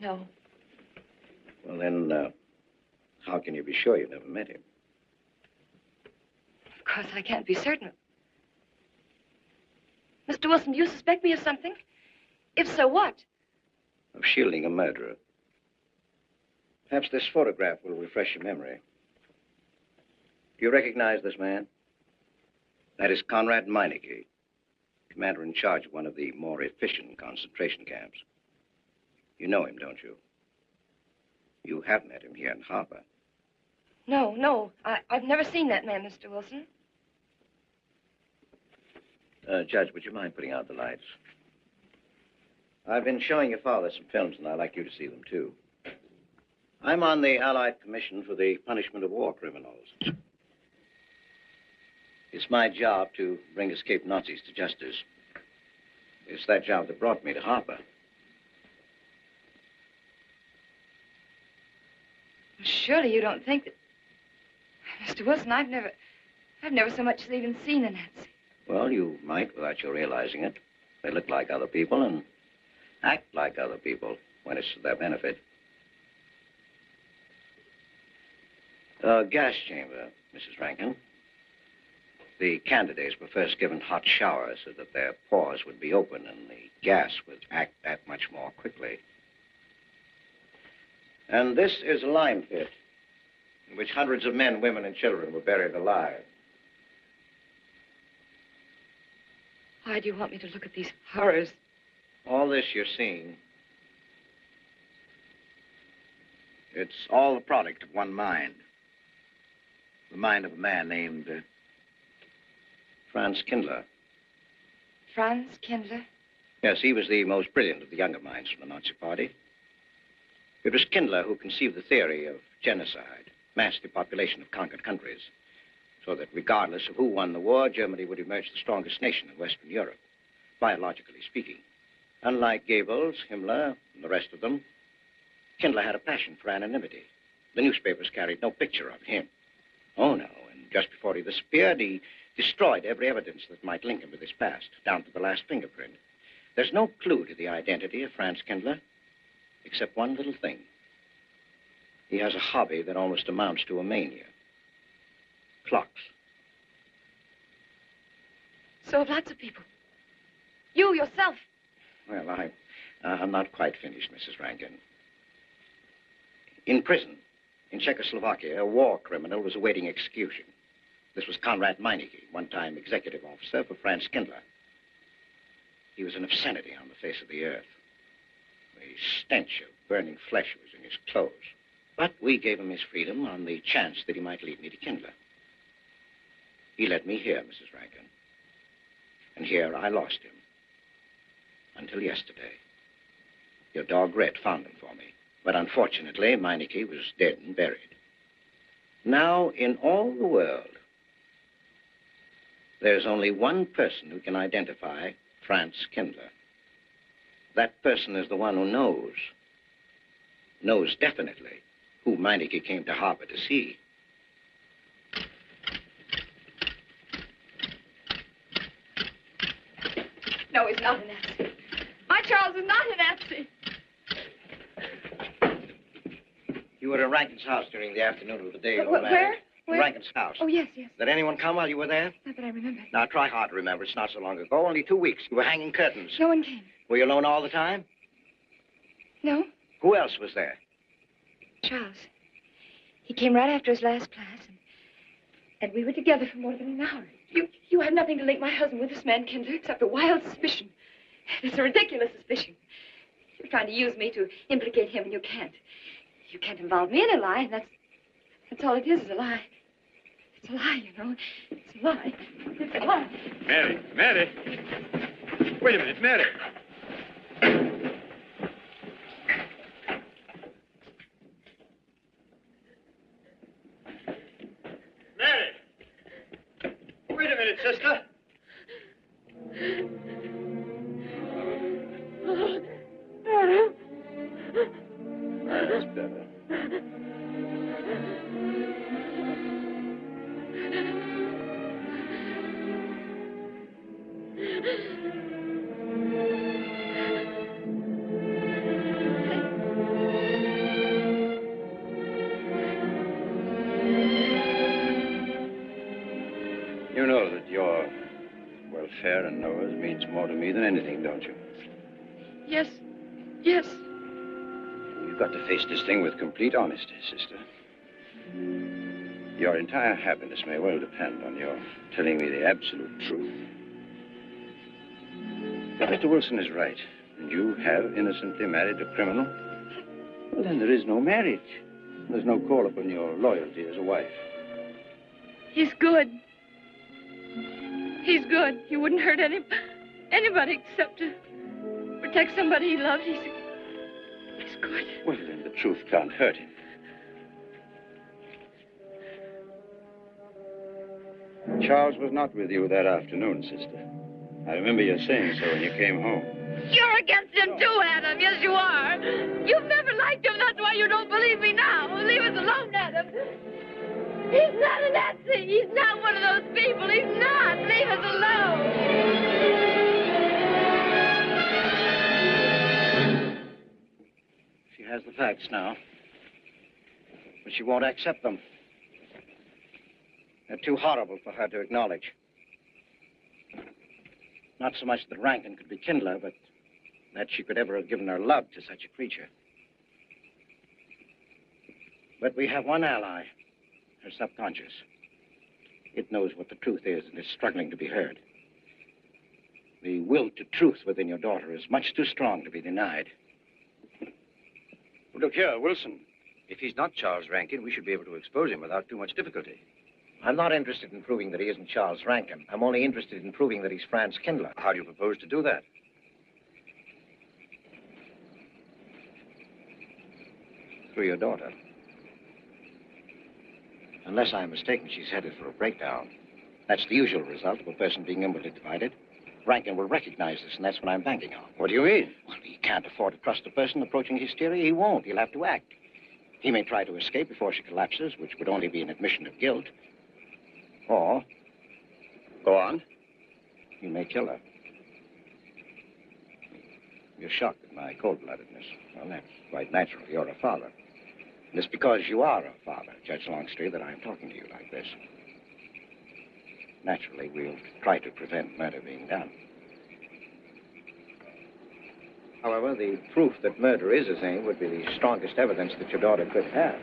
No. Well, then, how can you be sure you never met him? Of course, I can't be certain. Mr. Wilson, do you suspect me of something? If so, what? Of shielding a murderer. Perhaps this photograph will refresh your memory. Do you recognize this man? That is Conrad Meineke, commander in charge of one of the more efficient concentration camps. You know him, don't you? You have met him here in Harper. No. I've never seen that man, Mr. Wilson. Judge, would you mind putting out the lights? I've been showing your father some films, and I'd like you to see them, too. I'm on the Allied Commission for the Punishment of War Criminals. It's my job to bring escaped Nazis to justice. It's that job that brought me to Harper. Surely you don't think that... Mr. Wilson, I've never so much as even seen a Nazi. Well, you might without your realizing it. They look like other people and act like other people when it's to their benefit. A gas chamber, Mrs. Rankin. The candidates were first given hot showers so that their pores would be open and the gas would act that much more quickly. And this is a lime pit in which hundreds of men, women, and children were buried alive. Why do you want me to look at these horrors? All this you're seeing It's all the product of one mind. The mind of a man named Franz Kindler. Franz Kindler? Yes, he was the most brilliant of the younger minds from the Nazi Party. It was Kindler who conceived the theory of genocide, mass depopulation of conquered countries, so that regardless of who won the war, Germany would emerge the strongest nation in Western Europe, biologically speaking. Unlike Goebbels, Himmler, and the rest of them, Kindler had a passion for anonymity. The newspapers carried no picture of him. Oh, no, and just before he disappeared, he destroyed every evidence that might link him with his past, down to the last fingerprint. There's no clue to the identity of Franz Kindler, except one little thing. He has a hobby that almost amounts to a mania. Clocks. So have lots of people. You, yourself. Well, I'm not quite finished, Mrs. Rankin. In prison, in Czechoslovakia, a war criminal was awaiting execution. This was Konrad Meineke, one-time executive officer for Franz Kindler. He was an obscenity on the face of the earth. The stench of burning flesh was in his clothes. But we gave him his freedom on the chance that he might lead me to Kindler. He led me here, Mrs. Rankin. And here I lost him. Until yesterday. Your dog Red found him for me. But unfortunately, Meineke was dead and buried. Now, in all the world, there's only one person who can identify Franz Kindler. That person is the one who knows definitely who Meineke came to harbor to see. No, he's not a Nazi. My Charles is not a Nazi. You were at Rankin's house during the afternoon of the day you were Where? married. Where? Rankin's house. Oh, yes, yes. Did anyone come while you were there? Not that I remember. Now, try hard to remember. It's not so long ago. Only 2 weeks. You were hanging curtains. No one came. Were you alone all the time? No? Who else was there? Charles. He came right after his last class, and we were together for more than an hour. You have nothing to link my husband with this man, Kindler, except a wild suspicion. It's a ridiculous suspicion. You're trying to use me to implicate him, and you can't. You can't involve me in a lie, and that's all it is a lie. It's a lie, you know. It's a lie. It's a lie. Mary. Wait a minute, Mary. Mary! Wait a minute, sister. That's better. You know that your welfare and Noah's means more to me than anything, don't you? Yes. Yes. You've got to face this thing with complete honesty, sister. Your entire happiness may well depend on your telling me the absolute truth. If Mr. Wilson is right, and you have innocently married a criminal, well, then there is no marriage. There's no call upon your loyalty as a wife. He's good. He's good. He wouldn't hurt anybody except to protect somebody he loved. He's good. Well, then the truth can't hurt him. Charles was not with you that afternoon, sister. I remember you saying so when you came home. You're against him too, Adam. Yes, you are. You've never liked him. That's why you don't believe me now. Leave us alone, Adam. He's not a Nazi. He's not one of those people. He's not. Leave us alone. She has the facts now, but she won't accept them. They're too horrible for her to acknowledge. Not so much that Rankin could be Kindler, but that she could ever have given her love to such a creature. But we have one ally, her subconscious. It knows what the truth is and is struggling to be heard. The will to truth within your daughter is much too strong to be denied. Look here, Wilson. If he's not Charles Rankin, we should be able to expose him without too much difficulty. I'm not interested in proving that he isn't Charles Rankin. I'm only interested in proving that he's Franz Kindler. How do you propose to do that? Through your daughter. Unless I'm mistaken, she's headed for a breakdown. That's the usual result of a person being inwardly divided. Rankin will recognize this, and that's what I'm banking on. What do you mean? Well, he can't afford to trust a person approaching hysteria. He won't. He'll have to act. He may try to escape before she collapses, which would only be an admission of guilt. Or... Go on. He may kill her. You're shocked at my cold-bloodedness. Well, that's quite natural. You're a father. And it's because you are a father, Judge Longstreet, that I'm talking to you like this. Naturally, we'll try to prevent murder being done. However, the proof that murder is his aim would be the strongest evidence that your daughter could have.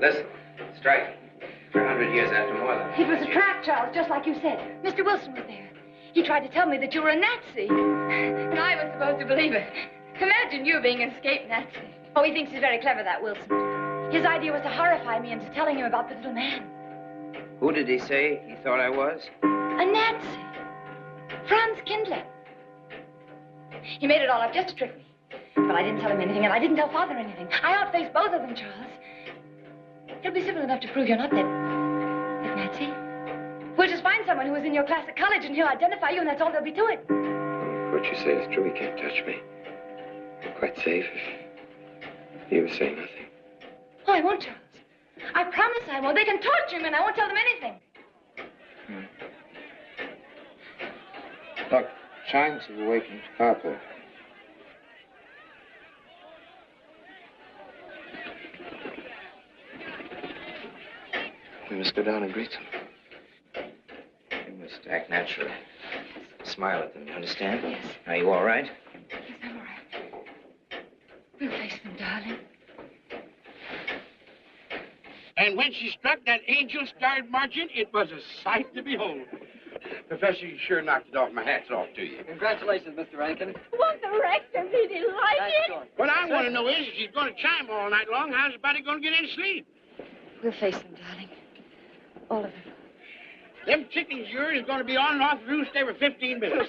Listen, strike. 100 years after more than... It was a trap, Charles, just like you said. Mr. Wilson was there. He tried to tell me that you were a Nazi. And I was supposed to believe it. Imagine you being an escaped Nazi. Oh, he thinks he's very clever, that Wilson. His idea was to horrify me into telling him about the little man. Who did he say he thought I was? A Nazi. Franz Kindler. He made it all up just to trick me. But I didn't tell him anything, and I didn't tell Father anything. I outfaced both of them, Charles. It'll be simple enough to prove you're not that Nazi. We'll just find someone who was in your class at college, and he'll identify you, and that's all there'll be to it. If what you say is true, he can't touch me. I'm quite safe if you say nothing. Oh, I won't, Charles. I promise I won't. They can torture me, and I won't tell them anything. Look, chimes have awakened carport. We must go down and greet them. You must act naturally. Smile at them, you understand? Yes. Are you all right? Yes, I'm all right. We'll face them, darling. And when she struck that angel-starred marching, it was a sight to behold. Professor, you sure knocked it off. My hat's off to you. Congratulations, Mr. Rankin. What the rector, did he like it? What I want to know is, if she's going to chime all night long, how's the body going to get any sleep? We'll face them, darling. All of them. Them chickens of yours are going to be on and off the roost every 15 minutes.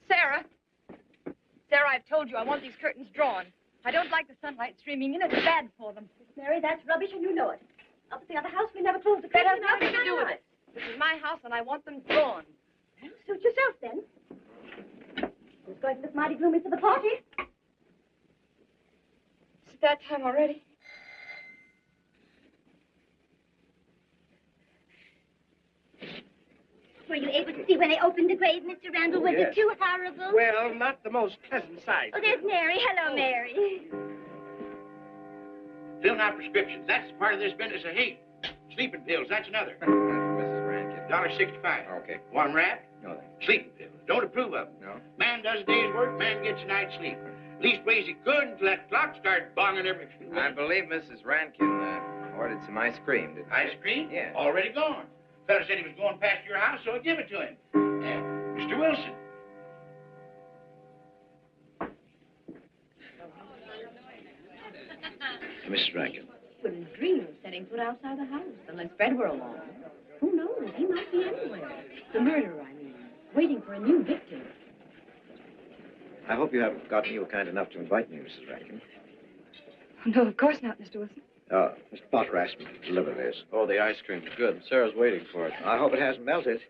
Sarah. Sarah, I've told you I want these curtains drawn. I don't like the sunlight streaming in. It's bad for them. Miss Mary, that's rubbish, and you know it. Up at the other house, we never closed the That curtain. has nothing to do with it. This is my house, and I want them drawn. Well, suit yourself, then. It's going to look mighty gloomy for the party. Is it that time already? Were you able to see when they opened the grave, Mr. Randall? Was it too horrible? Well, not the most pleasant sight. Oh, there's Mary. Hello, Mary. Filling out prescriptions. That's part of this business of hate. Sleeping pills, that's another. Mrs. Rankin. $1.65. Okay. One wrap? No, thanks. Sleeping pills. Don't approve of them. No? Man does a day's work, man gets a night's sleep. Leastways he could until that clock started bonging every few minutes. I believe Mrs. Rankin ordered some ice cream, didn't Ice cream? Yeah. Already gone. Fella said he was going past your house, so I give it to him. Mr. Wilson. Mrs. Rankin. Wouldn't dream of setting foot outside the house unless Fred were along. Who knows? He might be anywhere. The murderer, I mean. Waiting for a new victim. I hope you haven't forgotten you were kind enough to invite me, Mrs. Rankin. Oh, no, of course not, Mr. Wilson. Mr. Potter asked me to deliver this. Oh, the ice cream's good. Sarah's waiting for it. I hope it hasn't melted.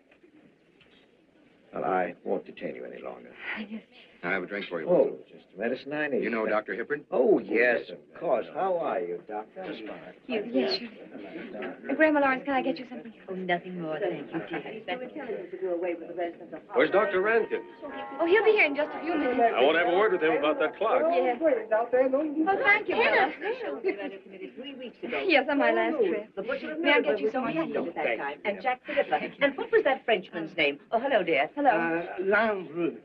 Well, I won't detain you any longer. Yes. I have a drink for you. Oh, just the medicine I need. You know Dr. Hippard? Oh, yes, of course. How are you, Doctor? Yes, sure. Grandma Lawrence, can I get you something? Oh, nothing more, thank you, dear. Where's Dr. Rankin? Oh, he'll be here in just a few minutes. I want to have a word with him about that clock. Yes. Oh, thank you, Bella. Yes, on my last trip. May I get you some more? At that time. And Jack the Ripper. And what was that Frenchman's name? Oh, hello, dear. Hello. Landru.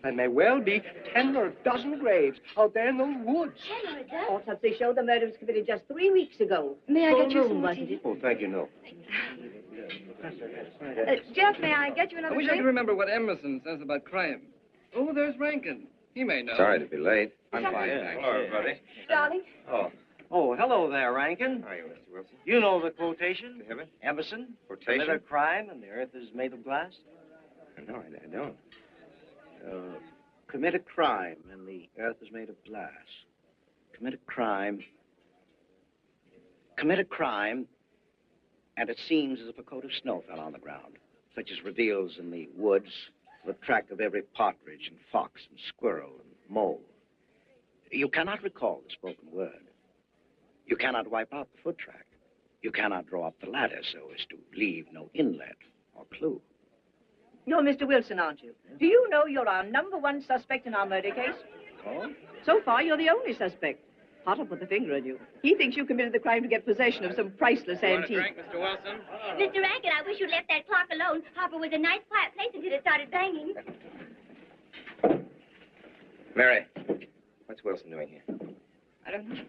There may well be 10 or a dozen graves out there in those woods. Autopsy showed the murder was committed just 3 weeks ago. May I get you some wasn't tea? it? Oh, thank you, no. Jeff, may I get you another I wish I drink? could remember what Emerson says about crime. Oh, there's Rankin. He may know. Sorry to be late. I'm fine, thanks. Hello, everybody. Darling. Oh, hello there, Rankin. How are you, Mr. Wilson? You know the quotation? You have it? Emerson? Quotation? Commit a crime and the earth is made of glass? No, I don't. Commit a crime and the earth is made of glass. Commit a crime. Commit a crime, and it seems as if a coat of snow fell on the ground, such as reveals in the woods the track of every partridge and fox and squirrel and mole. You cannot recall the spoken word. You cannot wipe out the foot track. You cannot draw up the ladder so as to leave no inlet or clue. You're Mr. Wilson, aren't you? Do you know you're our #1 suspect in our murder case? Oh? So far, you're the only suspect. Potter put the finger on you. He thinks you committed the crime to get possession of some priceless antique. Mr. Wilson? Mr. Rankin, I wish you'd left that clock alone. Hopper was a nice, quiet place until it started banging. Mary, what's Wilson doing here? I don't know.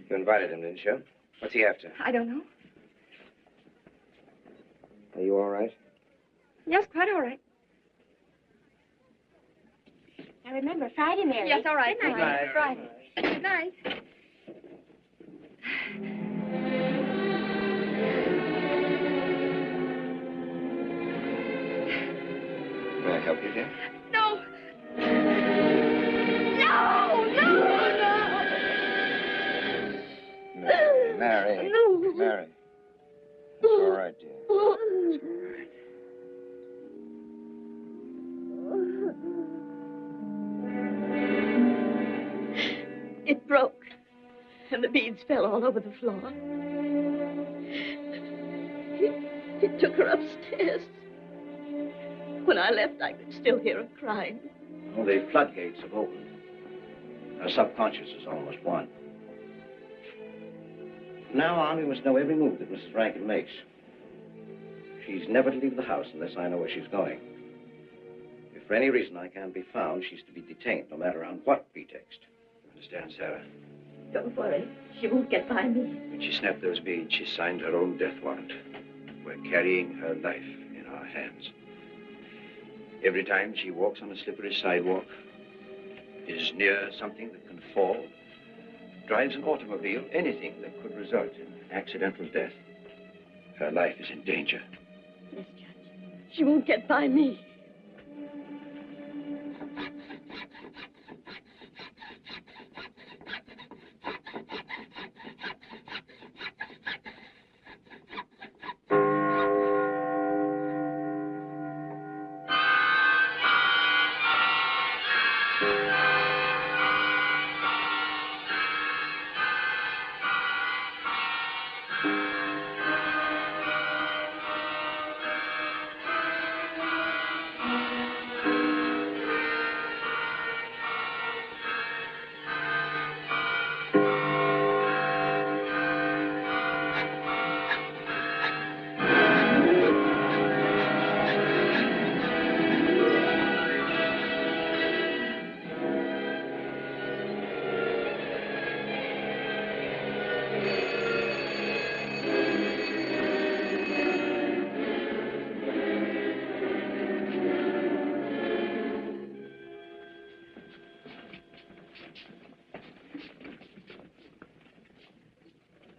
You invited him, didn't you? What's he after? I don't know. Are you all right? Yes, quite all right. Now remember, Friday, Mary. Yes, all right. Good night. Friday. Good night. May I help you, dear? No. No, no, no. Mary. No. Mary. It's all right, dear. It's all right. It broke, and the beads fell all over the floor. He took her upstairs. When I left, I could still hear her crying. Well, the floodgates have opened. Her subconscious is almost won. From now on, we must know every move that Mrs. Rankin makes. She's never to leave the house unless I know where she's going. If for any reason I can't be found, she's to be detained, no matter on what pretext. You understand, Sarah? Don't worry. She won't get by me. When she snapped those beads, she signed her own death warrant. We're carrying her life in our hands. Every time she walks on a slippery sidewalk, is near something that can fall, drives an automobile, anything that could result in accidental death, her life is in danger. Yes, Judge. She won't get by me.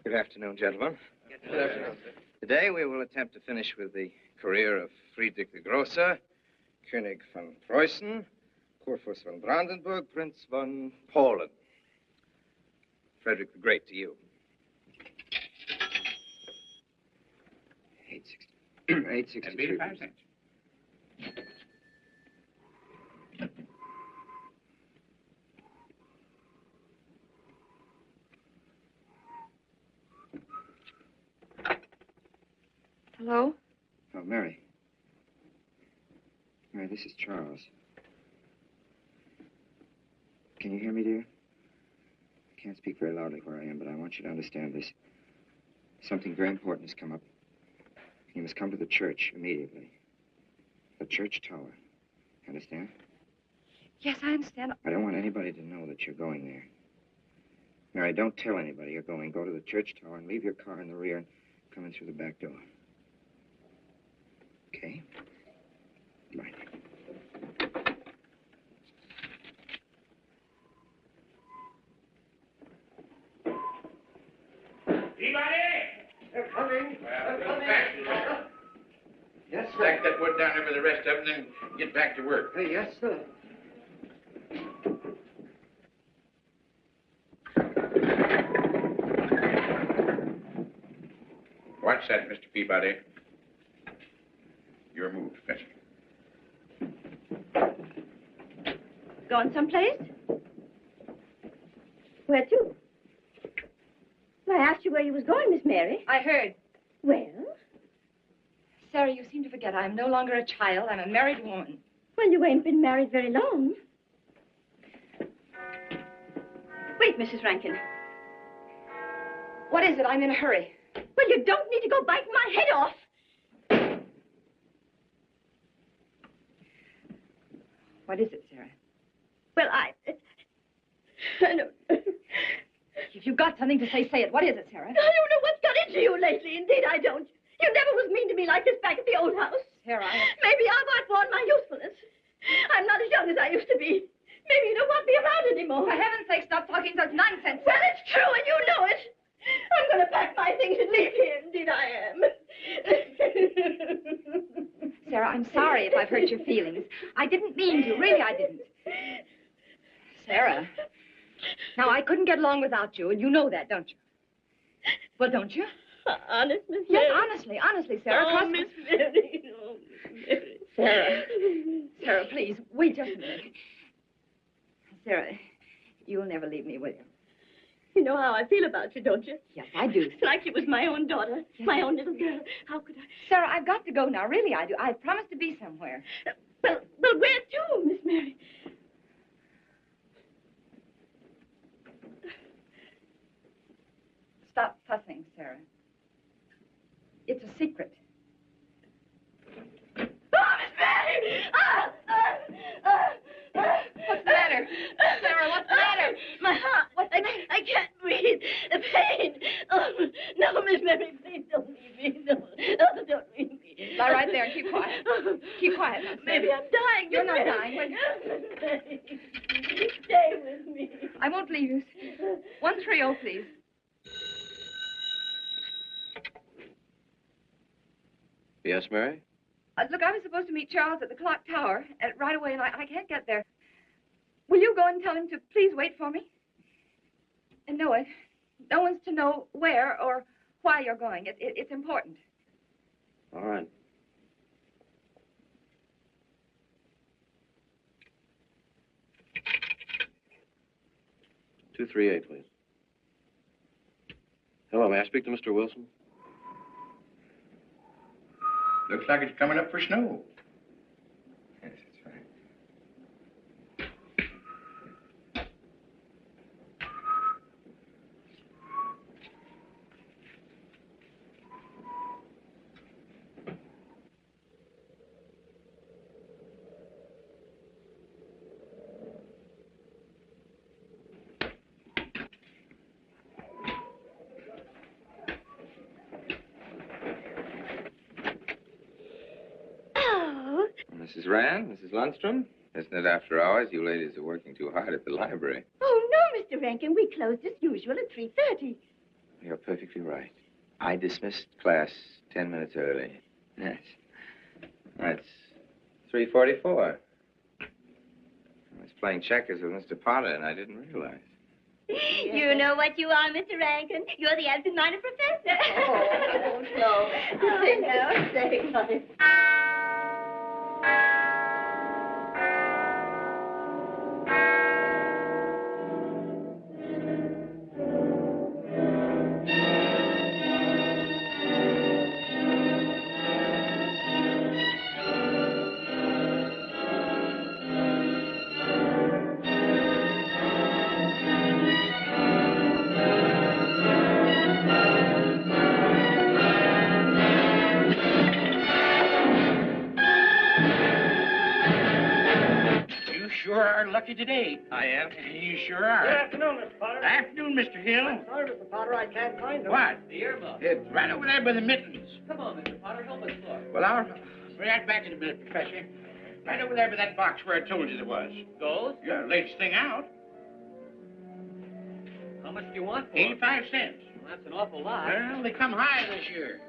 Good afternoon, gentlemen. Good afternoon. Today we will attempt to finish with the career of Friedrich the Grosser, König von Preußen, Kurfürst von Brandenburg, Prince von Polen. Frederick the Great to you. 863. 85 cents. Mary, this is Charles. Can you hear me, dear? I can't speak very loudly where I am, but I want you to understand this. Something very important has come up. You must come to the church immediately. The church tower. Understand? Yes, I understand. I don't want anybody to know that you're going there. Mary, don't tell anybody you're going. Go to the church tower and leave your car in the rear and come in through the back door. Okay? Right. Anybody? They're coming. Well, go fast. Yes, sir. Stack that wood down there with the rest of them, then get back to work. Yes, sir. Watch that, Mr. Peabody. You're moved, Fetch. Going someplace? Where to? Well, I asked you where you was going, Miss Mary. I heard. Well? Sarah, you seem to forget I'm no longer a child. I'm a married woman. Well, you ain't been married very long. Wait, Mrs. Rankin. What is it? I'm in a hurry. Well, you don't need to go biting my head off. What is it, Sarah? Well, I don't... If you've got something to say, say it. What is it, Sarah? I don't know what's got into you lately. Indeed, I don't. You never was mean to me like this back at the old house. Sarah, Maybe I've outworn my usefulness. I'm not as young as I used to be. Maybe you don't want me around anymore. For heaven's sake, stop talking such nonsense. Well, it's true, and you know it. I'm going to pack my things and leave here. Indeed, I am. Sarah, I'm sorry if I've hurt your feelings. I didn't mean to. Really, I didn't. Sarah. Now, I couldn't get along without you, and you know that, don't you? Well, don't you? Honest, Miss Yes, Mary? honestly, Sarah. Oh, Miss Mary. Oh, Miss Mary. Sarah. Sarah, please, wait just a minute. Sarah, you'll never leave me, will you? You know how I feel about you, don't you? Yes, I do. It's like you was my own daughter, my own little girl. How could I? Sarah, I've got to go now. Really, I do. I promised to be somewhere. Well, where to, Miss Mary? Stop fussing, Sarah. It's a secret. Oh, Miss Mary! What's the matter? Sarah, what's the matter? My heart. I can't breathe. The pain. Oh, no, Miss Mary, please don't leave me. No, don't leave me. Lie right there and keep quiet. Keep quiet now, Sarah. Maybe I'm dying. You're not Miss dying. Mary. Stay with me. I won't leave you. 130, please. Yes, Mary? Look, I was supposed to meet Charles at the clock tower right away, and I can't get there. Will you go and tell him to please wait for me? And no one's to know where or why you're going. It's important. All right. "238, please. Hello, may I speak to Mr. Wilson? Looks like it's coming up for snow. Yes, that's right. Mrs. Rand, Mrs. Lundstrom, isn't it after hours? You ladies are working too hard at the library. Oh, no, Mr. Rankin. We closed as usual at 3:30. You're perfectly right. I dismissed class 10 minutes early. Yes. That's 3:44. I was playing checkers with Mr. Potter, and I didn't realize. You know what you are, Mr. Rankin? You're the absent-minded professor. Oh, no. Say no. sure are lucky today. I am. You sure are. Good afternoon, Mr. Potter. Afternoon, Mr. Hill. I'm sorry, Mr. Potter, I can't find them. What? The earmuff. It's right over there by the mittens. Come on, Mr. Potter, help us look. Well, I'll be right back in a minute, Professor. Right over there by that box where I told you there was. Gold? Yeah, latest thing out. How much do you want for 85 cents. Well, that's an awful lot. Well, they come high this year.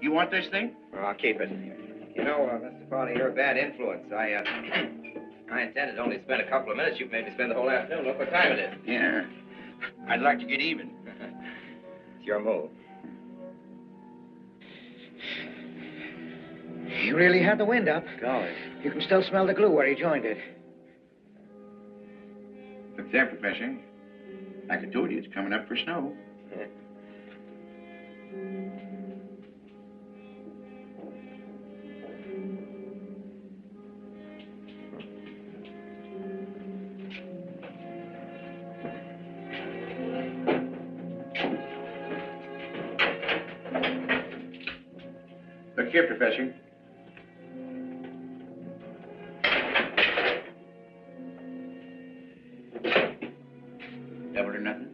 You want this thing? Well, I'll keep it. You know, Mr. Potter, you're a bad influence. I intended to only spend a couple of minutes. You've made me spend the whole afternoon. Look what time it is. Yeah. I'd like to get even. It's your move. You really had the wind up. Golly. You can still smell the glue where he joined it. Look there, Professor. Like I told you, it's coming up for snow. Look here, Professor. Double or nothing?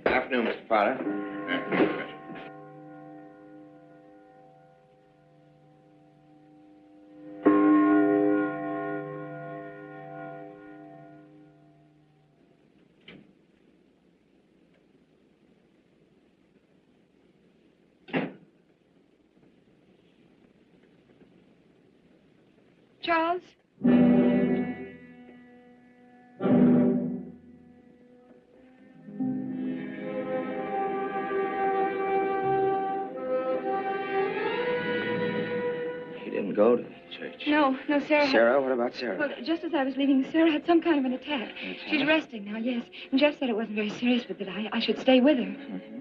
Afternoon, Mr. Potter. Afternoon, Professor. Charles? He didn't go to the church. No, Sarah. Sarah? What about Sarah? Well, just as I was leaving, Sarah had some kind of an attack. She's resting now, yes. And Jeff said it wasn't very serious, but that I should stay with her. Mm-hmm.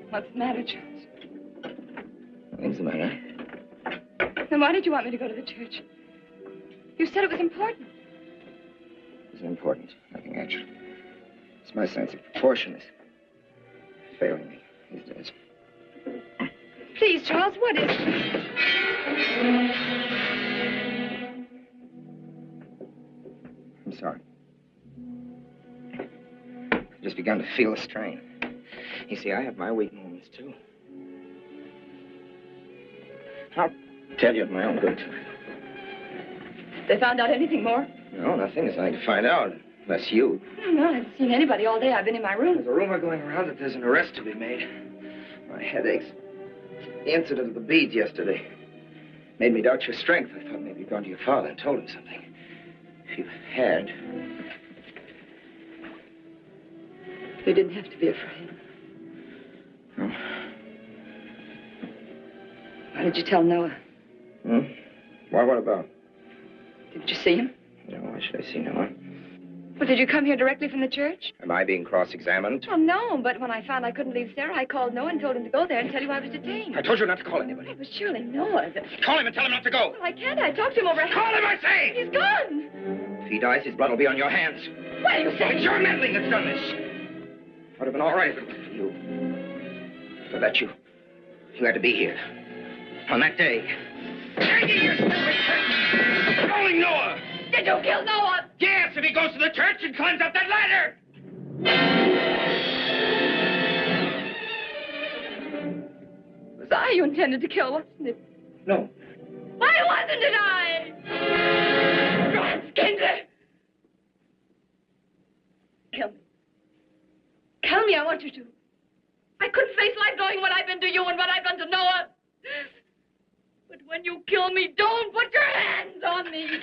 What's the matter, Charles? Nothing's the matter. Then why did you want me to go to the church? You said it was important. It's important. Nothing actually. It's my sense of proportion is failing me these days. Please, Charles, what is it? I'm sorry. I've just begun to feel the strain. You see, I have my weak moments, too. I'll tell you at my own good time. They found out anything more? No, nothing. There's nothing to find out. Unless you. No, I haven't seen anybody all day. I've been in my room. There's a rumor going around that there's an arrest to be made. My head aches. The incident of the beads yesterday made me doubt your strength. I thought maybe you'd gone to your father and told him something. If you had... You didn't have to be afraid. No. Why did you tell Noah? Why, what about? Did you see him? No, why should I see Noah? Well, did you come here directly from the church? Am I being cross-examined? Oh, no, but when I found I couldn't leave Sarah, I called Noah and told him to go there and tell you I was detained. I told you not to call anybody. Oh, but surely Noah... Call him and tell him not to go. Well, I can't. I talked to him over... Call him, I say! He's gone! If he dies, his blood will be on your hands. What are you saying? It's your meddling that's done this. Would have been all right if it was for you. For that you had to be here. On that day. Taking your stupid trick! Calling Noah! Did you kill Noah? Yes, if he goes to the church and climbs up that ladder! It was I you intended to kill, wasn't it? No. Why wasn't it I? God, Kinder! Kill me. Kill me, I want you to. I couldn't face life knowing what I've been to you and what I've done to Noah. But when you kill me, don't put your hands on me.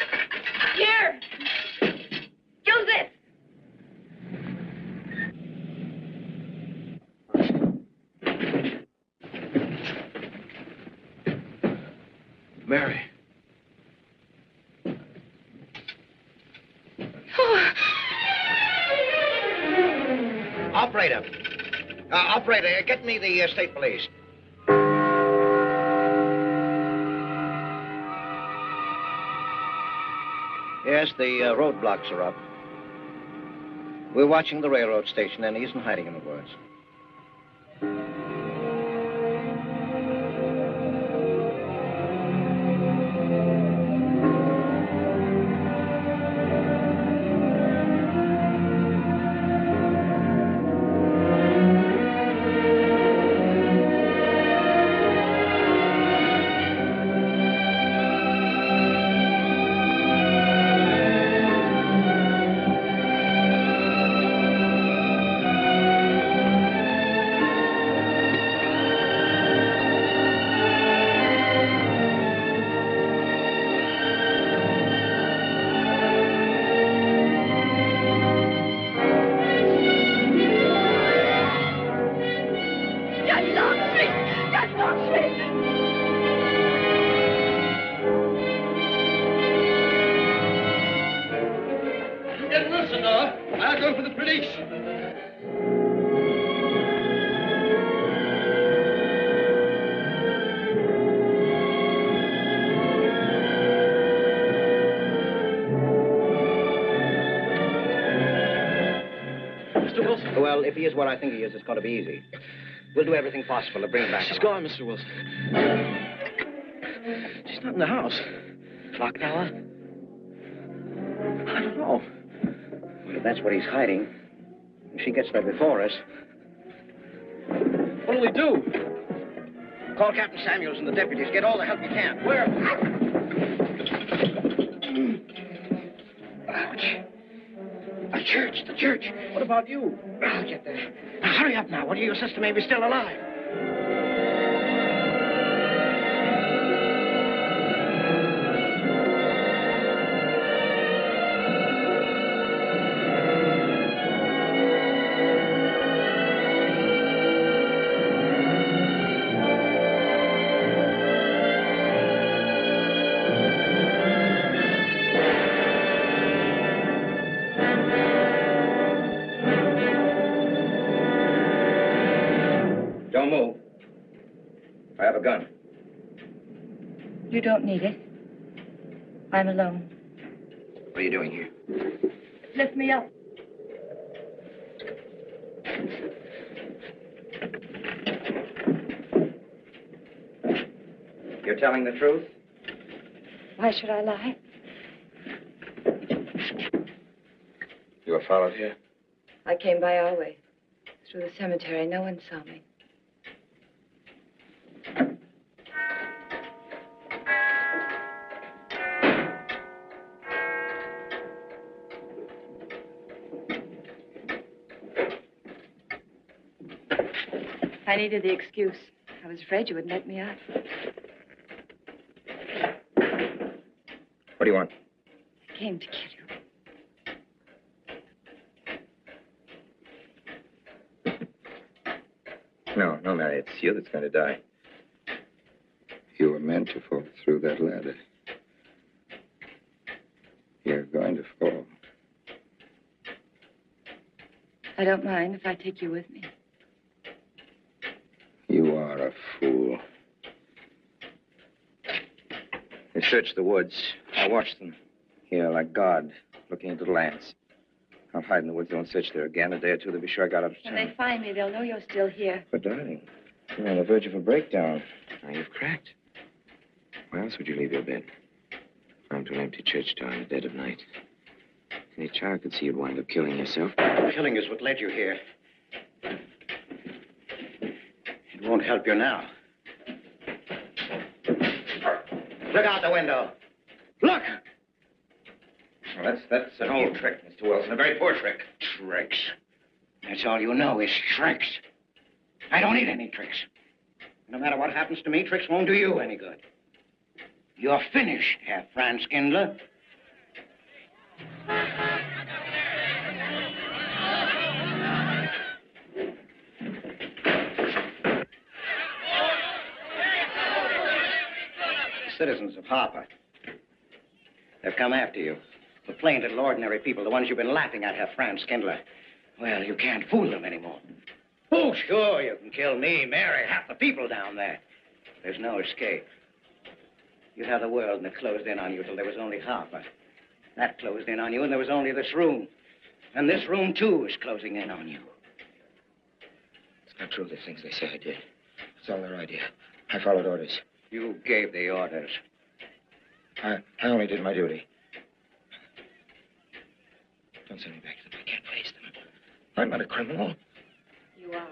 Here. Use this. Mary. Oh. Operator. Operator, get me the state police. Yes, the roadblocks are up. We're watching the railroad station, and he isn't hiding in the woods. Well, if he is what I think he is, it's going to be easy. We'll do everything possible to bring him back. She's gone, Mr. Wilson. She's not in the house. Clock tower? I don't know. Well, if that's what he's hiding, if she gets there before us... What'll we do? Call Captain Samuels and the deputies. Get all the help you can. Where? Ouch. The church. What about you? I'll get there. Now, hurry up now. One of your sister may be still alive. Don't move. I have a gun. You don't need it. I'm alone. What are you doing here? Lift me up. You're telling the truth? Why should I lie? You were followed here? I came by our way. Through the cemetery. No one saw me. I needed the excuse. I was afraid you wouldn't let me out. What do you want? I came to kill you. No, Mary, it's you that's going to die. You were meant to fall through that ladder. You're going to fall. I don't mind if I take you with me. You are a fool. They searched the woods. I watched them. Here, like God, looking into the lands. I'll hide in the woods. They'll search there again. A day or two, they'll be sure I got out of town. When they find me, they'll know you're still here. But, darling, you're on the verge of a breakdown. Now, you've cracked. Why else would you leave your bed? Run to an empty church door in the dead of night. Any child could see you'd wind up killing yourself. Killing is what led you here. It won't help you now. Look out the window. Look! Well, that's an old trick, Mr. Wilson. A very poor trick. Tricks. That's all you know is tricks. I don't need any tricks. No matter what happens to me, tricks won't do you any good. You're finished, Herr Franz Kindler. The citizens of Harper. They've come after you. The plain little ordinary people, the ones you've been laughing at, Herr Franz Kindler. Well, you can't fool them anymore. Oh, sure, you can kill me, Mary, half the people down there. There's no escape. You'd have the world and it closed in on you till there was only Harper. That closed in on you and there was only this room. And this room, too, is closing in on you. It's not true, the things they say I did. It's all their idea. I followed orders. You gave the orders. I only did my duty. Don't send me back to them. I can't face them. I'm not a criminal. You are.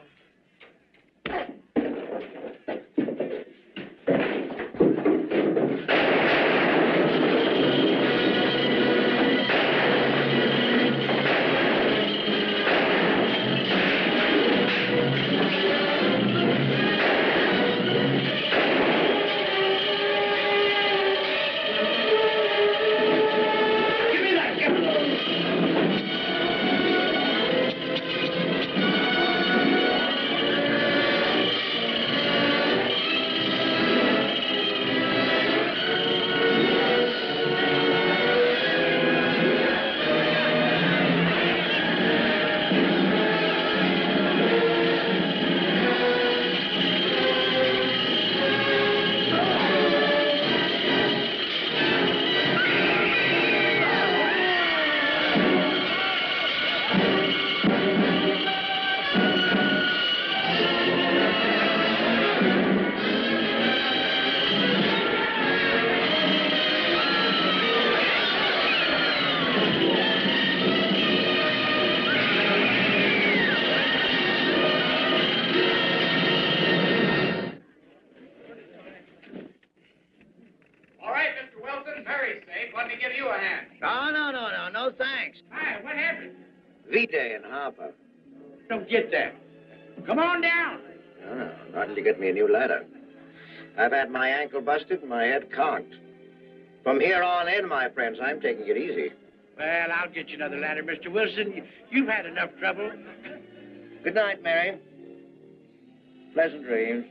V-Day in Harper. Don't get that. Come on down. No, not until you get me a new ladder. I've had my ankle busted and my head conked. From here on in, my friends, I'm taking it easy. Well, I'll get you another ladder, Mr. Wilson. You've had enough trouble. Good night, Mary. Pleasant dreams.